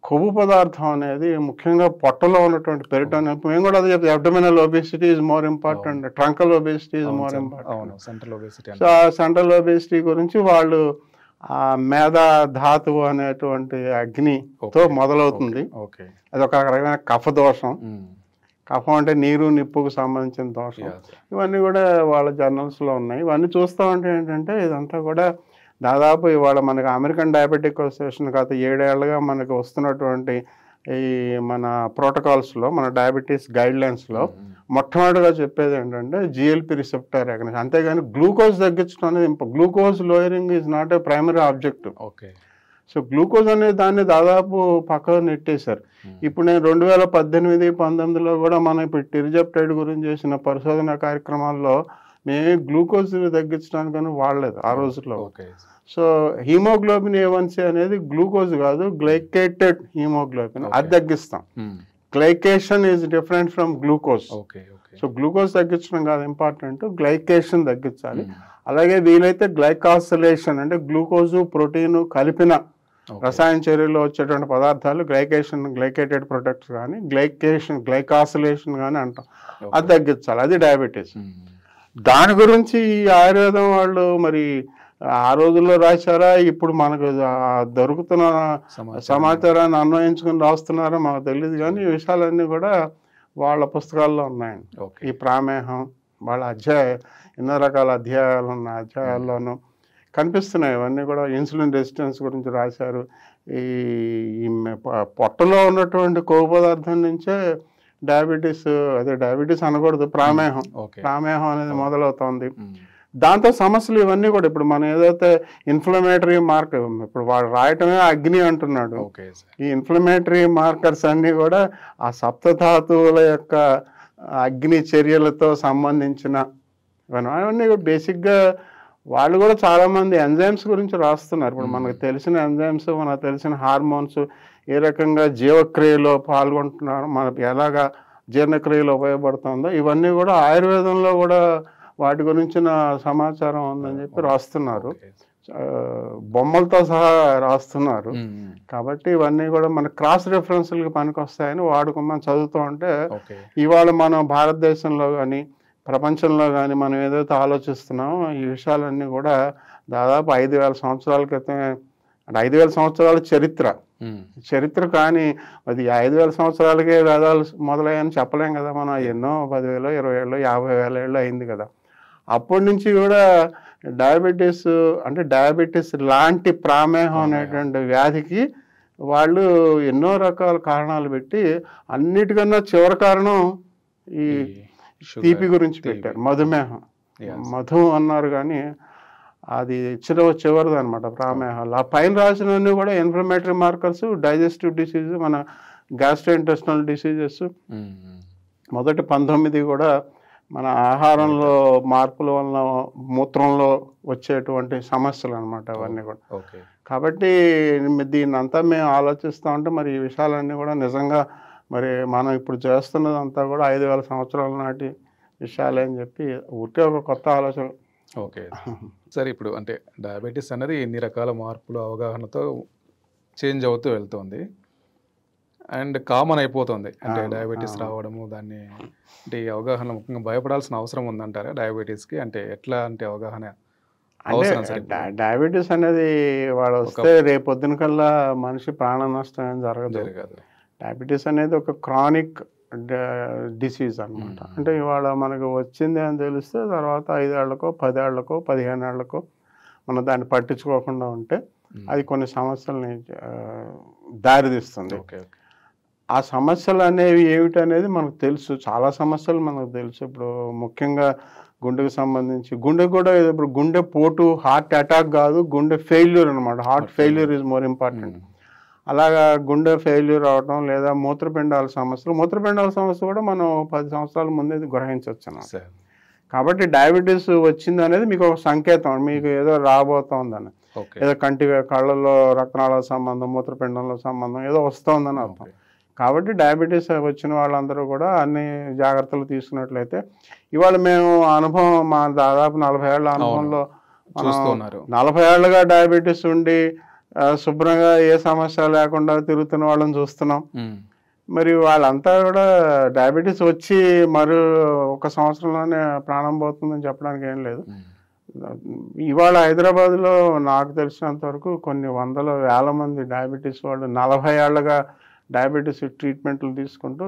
కొవ్వు పదార్థం అనేది ముఖ్యంగా పొట్టలో ఉన్నటువంటి పెరిటోనియం. మేము కూడా అదే చెప్తాం, abdominal obesity is more important, ట్రంకల్ obesity is more important. So ఆ సెంట్రల్ ఒబేసిటీ గురించి వాళ్ళు ఆ మేధా ధాతువు అనేటువంటి అగ్నితో మొదలవుతుంది. అది ఒక రకమైన కఫ దోషం. కఫం అంటే నీరు నిప్పుకు సంబంధించిన దోషం. ఇవన్నీ కూడా వాళ్ళ జర్నల్స్లో ఉన్నాయి. ఇవన్నీ చూస్తూ ఉంటే ఏంటంటే ఇదంతా కూడా దాదాపు ఇవాళ మనకి అమెరికన్ డయాబెటిక్ అసోసియేషన్ గత 7 ఏళ్లుగా మనకి వస్తున్నటువంటి ఈ మన ప్రోటోకాల్స్లో, మన డయాబెటీస్ గైడ్లైన్స్లో మొట్టమొదటిగా చెప్పేది ఏంటంటే జిఎల్పి రిసెప్టర్ అగనిస్ట్. అంతేగాని గ్లూకోజ్ తగ్గించడం అనేది glucose lowering is not a primary objective. So glucose అనే దాన్ని దాదాపు పక్కన నెట్టేశారు. ఇప్పుడు నేను 2018-19లో కూడా మనం ఇప్పుడు టిరిజెప్టైడ్ గురించి చేసిన పరిశోధన కార్యక్రమాల్లో మేము గ్లూకోజ్ తగ్గించడానికని వాడలేదు ఆ రోజుల్లో. సో హీమోగ్లోబిన్ A1C అనేది గ్లూకోజ్ కాదు, గ్లైకేటెడ్ హీమోగ్లోబిన్, అది తగ్గిస్తాం. Glycation is different from glucose. So glucose తగ్గించడం కాదు ఇంపార్టెంట్, గ్లైకేషన్ తగ్గించాలి. అలాగే వీలైతే గ్లైకాసిలేషన్ అంటే గ్లూకోజ్ ప్రోటీన్ కలిపిన రసాయన చర్యలో వచ్చేటువంటి పదార్థాలు గ్లైకేటెడ్ ప్రొడక్ట్స్ కానీ గ్లైకాసిలేషన్ కానీ అంటాం, అది తగ్గించాలి. అది డయాబెటీస్. దాని గురించి ఈ ఆయుర్వేదం వాళ్ళు మరి ఆ రోజుల్లో రాశారా, ఇప్పుడు మనకు దొరుకుతున్న సమాచారాన్ని అన్వయించుకుని రాస్తున్నారా మాకు తెలియదు. కానీ ఈ విషయాలన్నీ కూడా వాళ్ళ పుస్తకాల్లో ఉన్నాయండి. ఈ ప్రామేహం వాళ్ళ ఎన్నో రకాల అధ్యాయాలు ఉన్న అధ్యాయాల్లోనూ కనిపిస్తున్నాయి. ఇవన్నీ కూడా ఇన్సులిన్ రెసిస్టెన్స్ గురించి రాశారు. ఈ పొట్టలో ఉన్నటువంటి కొవ్వు పదార్థం నుంచే డయాబెటీస్, అదే డయాబెటీస్ అనకూడదు, ప్రామేహం ఓకే. ప్రామేహం అనేది మొదలవుతోంది. దాంతో సమస్యలు ఇవన్నీ కూడా ఇప్పుడు మనం ఏదైతే ఇన్ఫ్లమేటరీ మార్కర్, ఇప్పుడు వాడు రాయటమే అగ్ని అంటున్నాడు, ఓకే సార్. ఈ ఇన్ఫ్లమేటరీ మార్కర్స్ అన్నీ కూడా ఆ సప్తధాతువుల యొక్క అగ్ని చర్యలతో సంబంధించిన అవన్నీ కూడా బేసిక్గా వాళ్ళు కూడా చాలామంది ఎంజైమ్స్ గురించి రాస్తున్నారు. ఇప్పుడు మనకు తెలిసిన ఎంజైమ్స్, మనకు తెలిసిన హార్మోన్స్ ఏ రకంగా జీవక్రియలో పాల్గొంటున్నారు, మనకు ఎలాగా జీర్ణక్రియలో ఉపయోగపడుతుందో ఇవన్నీ కూడా ఆయుర్వేదంలో కూడా వాటి గురించిన సమాచారం ఉందని చెప్పి రాస్తున్నారు. బొమ్మలతో సహా రాస్తున్నారు. కాబట్టి ఇవన్నీ కూడా మన క్రాస్ రెఫరెన్స్లకి పనికి వస్తాయని మనం చదువుతూ ఉంటే ఇవాళ మనం భారతదేశంలో కానీ ప్రపంచంలో కానీ మనం ఏదైతే ఆలోచిస్తున్నామో ఈ విషయాలన్నీ కూడా దాదాపు 5,000 సంవత్సరాల క్రితమే, అంటే 5,000 సంవత్సరాల చరిత్ర కానీ అది 5,000 సంవత్సరాలకే వేదాలు మొదలయ్యని చెప్పలేం కదా మనం. ఎన్నో 10,000, 20,000, 50,000 ఏళ్ళు అయింది కదా. అప్పటి నుంచి కూడా డయాబెటీస్, అంటే డయాబెటీస్ లాంటి ప్రామేహం అనేటువంటి వ్యాధికి వాళ్ళు ఎన్నో రకాల కారణాలు పెట్టి అన్నిటికన్నా చివరి కారణం ఈ తీపి గురించి పెట్టారు. మధుమేహం, మధు అన్నారు కానీ అది చివరిది అనమాట ప్రామేహాలు. ఆ పైన రాసినవన్నీ కూడా ఇన్ఫ్లమేటరీ మార్కర్స్, డైజెస్టివ్ డిసీజ్, మన గ్యాస్ట్రోఇంటెస్టినల్ డిసీజెస్. మొదటి 19 కూడా మన ఆహారంలో మార్పుల వలన మూత్రంలో వచ్చేటువంటి సమస్యలు అనమాట అవన్నీ కూడా. కాబట్టి దీన్ని అంతా మేము ఆలోచిస్తూ ఉంటే మరి ఈ విషయాలన్నీ కూడా నిజంగా మరి మనం ఇప్పుడు చేస్తున్నదంతా కూడా 5,000 సంవత్సరాల నాటి విషయాలే అని చెప్పి ఊరికే ఒక కొత్త ఆలోచన. ఓకే సరే, ఇప్పుడు అంటే డయాబెటీస్ అనేది ఎన్ని రకాల మార్పులు అవగాహనతో చేంజ్ అవుతూ వెళ్తుంది అండ్ కామన్ అయిపోతుంది. అంటే డయాబెటీస్ రావడము, దాన్ని అంటే ఈ అవగాహన ముఖ్యంగా భయపడాల్సిన అవసరం ఉందంటారా డయాబెటీస్కి? అంటే ఎట్లా అంటే అవగాహన అవసరం? డయాబెటీస్ అనేది వాడు వస్తే రేపొద్దున కల్లా మనిషి ప్రాణ నష్టం ఏం జరగదు. డయాబెటీస్ అనేది ఒక క్రానిక్ డిసీజ్ అనమాట. అంటే ఇవాళ మనకు వచ్చింది అని తెలిస్తే తర్వాత 5 ఏళ్లకో 10 ఏళ్లకో 15 ఏళ్లకో మనం దాన్ని పట్టించుకోకుండా ఉంటే అది కొన్ని సమస్యల్ని దారితీస్తుంది. ఆ సమస్యలు అనేవి ఏమిటనేది మనకు తెలుసు, చాలా సమస్యలు మనకు తెలుసు. ఇప్పుడు ముఖ్యంగా గుండెకు సంబంధించి, గుండె కూడా ఇప్పుడు గుండె పోటు, హార్ట్ అటాక్ కాదు, గుండె ఫెయిల్యూర్ అనమాట. Heart failure is more important. అలాగా గుండె ఫెయిల్యూర్ అవడం, లేదా మూత్రపిండాల సమస్య కూడా మనం 10 సంవత్సరాల ముందే గ్రహించవచ్చు. కాబట్టి డయాబెటీస్ వచ్చింది అనేది మీకు ఒక సంకేతం, మీకు ఏదో రాబోతోందని, ఏదో కళ్ళల్లో రక్తనాళాల సంబంధం, మూత్రపిండంలో సంబంధం ఏదో వస్తోందని అర్థం. కాబట్టి డయాబెటీస్ వచ్చిన వాళ్ళందరూ కూడా అన్ని జాగ్రత్తలు తీసుకున్నట్లయితే, ఇవాళ మేము అనుభవం, మా దాదాపు 40 ఏళ్ల అనుభవంలో 40 ఏళ్ళుగా డయాబెటీస్ ఉండి శుభ్రంగా ఏ సమస్య లేకుండా తిరుగుతున్న వాళ్ళని చూస్తున్నాం. మరి వాళ్ళంతా కూడా డయాబెటీస్ వచ్చి ఒక సంవత్సరంలోనే ప్రాణం పోతుందని చెప్పడానికి ఏం లేదు. ఇవాళ హైదరాబాద్లో నాకు తెలిసినంత వరకు కొన్ని వందల వేల మంది డయాబెటీస్ వాళ్ళు 40 ఏళ్ళగా డయాబెటీస్ ట్రీట్మెంట్లు తీసుకుంటూ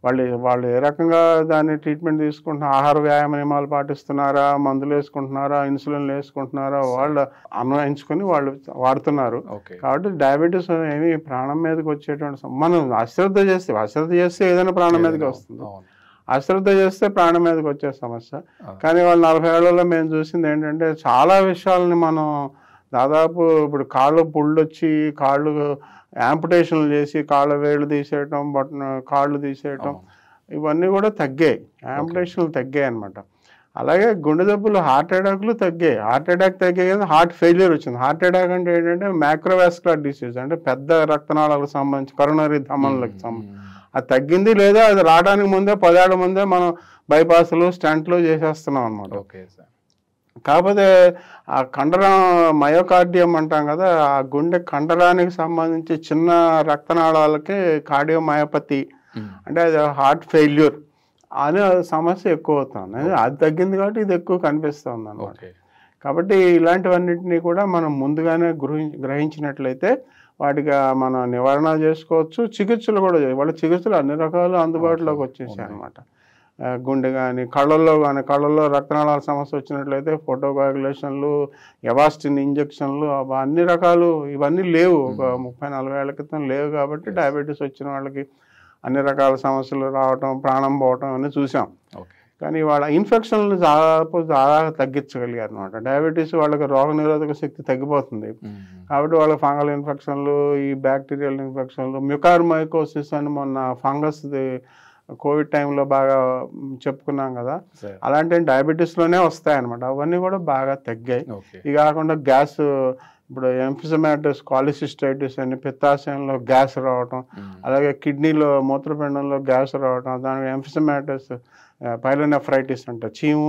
వాళ్ళు ఏ రకంగా దాన్ని ట్రీట్మెంట్ తీసుకుంటున్నా, ఆహార వ్యాయామ నియమాలు పాటిస్తున్నారా, మందులు వేసుకుంటున్నారా, ఇన్సులిన్లు వేసుకుంటున్నారా, వాళ్ళు అన్వయించుకొని వాళ్ళు వాడుతున్నారు. కాబట్టి డయాబెటీస్ ఏమి ప్రాణం మీదకి వచ్చేటువంటి, మనం అశ్రద్ధ చేస్తే ఏదైనా ప్రాణం మీదకి వస్తుంది, అశ్రద్ధ చేస్తే ప్రాణం మీదకి వచ్చే సమస్య. కానీ వాళ్ళు 40 ఏళ్లలో మేము చూసింది ఏంటంటే చాలా విషయాలని మనం దాదాపు ఇప్పుడు కాళ్ళు పుళ్ళొచ్చి కాళ్ళు యాంపుటేషన్లు చేసి కాళ్ళ వేళ్ళు తీసేయటం, కాళ్ళు తీసేయటం, ఇవన్నీ కూడా తగ్గాయి, యాంపుటేషన్లు తగ్గాయి అనమాట. అలాగే గుండె జబ్బులు, హార్ట్ అటాక్లు తగ్గాయి. హార్ట్ అటాక్ తగ్గాయి కానీ హార్ట్ ఫెయిల్యూర్ వచ్చింది. హార్ట్ అటాక్ అంటే ఏంటంటే మ్యాక్రోవాస్కులర్ డిసీజ్, అంటే పెద్ద రక్తనాళాలకు సంబంధించి కరోనరీ ధమనులకు సంబంధించి అది తగ్గింది, లేదా అది రావడానికి ముందే 10 ఏళ్ల ముందే మనం బైపాస్లు, స్టంట్లు చేసేస్తున్నాం అనమాట. కాకపోతే ఆ కండరం, మయోకార్డియం అంటాం కదా, ఆ గుండె కండరానికి సంబంధించి చిన్న రక్తనాళాలకి కార్డియోమయోపతి, అంటే అది హార్ట్ ఫెయిల్యూర్ అనే సమస్య ఎక్కువ అవుతుంది. అది తగ్గింది కాబట్టి ఇది ఎక్కువ కనిపిస్తుంది అన్నమాట. కాబట్టి ఇలాంటివన్నింటినీ కూడా మనం ముందుగానే గ్రహించినట్లయితే వాటికి మనం నివారణ చేసుకోవచ్చు. చికిత్సలు కూడా వాళ్ళ చికిత్సలు అన్ని రకాలు అందుబాటులోకి వచ్చేసాయి అనమాట. గుండె కానీ కళ్ళల్లో రక్తనాళాల సమస్య వచ్చినట్లయితే ఫోటోకోయాగులేషన్లు, ఎవాస్టిన్ ఇంజక్షన్లు, అన్ని రకాలు ఇవన్నీ లేవు, ఒక 30-40 ఏళ్ల క్రితం లేవు. కాబట్టి డయాబెటీస్ వచ్చిన వాళ్ళకి అన్ని రకాల సమస్యలు రావటం, ప్రాణం పోవటం అన్నీ చూసాం. ఓకే. కానీ వాళ్ళ ఇన్ఫెక్షన్లు చాలా తగ్గించగలిగారు అనమాట. డయాబెటీస్ వాళ్ళకి రోగనిరోధక శక్తి తగ్గిపోతుంది కాబట్టి వాళ్ళకి ఫంగల్ ఇన్ఫెక్షన్లు, ఈ బ్యాక్టీరియల్ ఇన్ఫెక్షన్లు, మ్యూకార్మైకోసిస్ అని మొన్న ఫంగస్ కోవిడ్ టైంలో బాగా చెప్పుకున్నాం కదా, అలాంటివి డయాబెటీస్లోనే వస్తాయన్నమాట. అవన్నీ కూడా బాగా తగ్గాయి. ఇది కాకుండా గ్యాస్, ఇప్పుడు ఎంఫిసమాటస్, కాలిసిస్టైటిస్ అని పిత్తాశయంలో గ్యాస్ రావటం, అలాగే కిడ్నీలో మూత్రపిండంలో గ్యాస్ రావటం, దానికి ఎంఫిసమాటస్ పైలోనెఫ్రైటిస్ అంట, చీము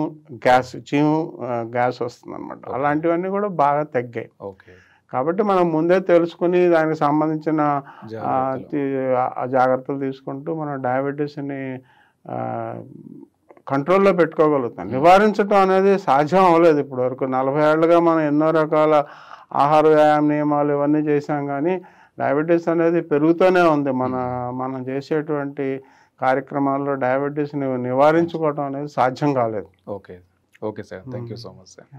గ్యాస్ వస్తుంది అనమాట. అలాంటివన్నీ కూడా బాగా తగ్గాయి. కాబట్టి మనం ముందే తెలుసుకుని దానికి సంబంధించిన జాగ్రత్తలు తీసుకుంటూ మనం డయాబెటీస్ని కంట్రోల్లో పెట్టుకోగలుగుతాం. నివారించడం అనేది సాధ్యం అవ్వలేదు ఇప్పటి వరకు. 40 ఏళ్ళుగా మనం ఎన్నో రకాల ఆహార వ్యాయామ నియమాలు ఇవన్నీ చేసాం, కానీ డయాబెటీస్ అనేది పెరుగుతూనే ఉంది. మనం చేసేటువంటి కార్యక్రమాల్లో డయాబెటీస్ని నివారించుకోవడం అనేది సాధ్యం కాలేదు. Okay sir, thank you so much sir.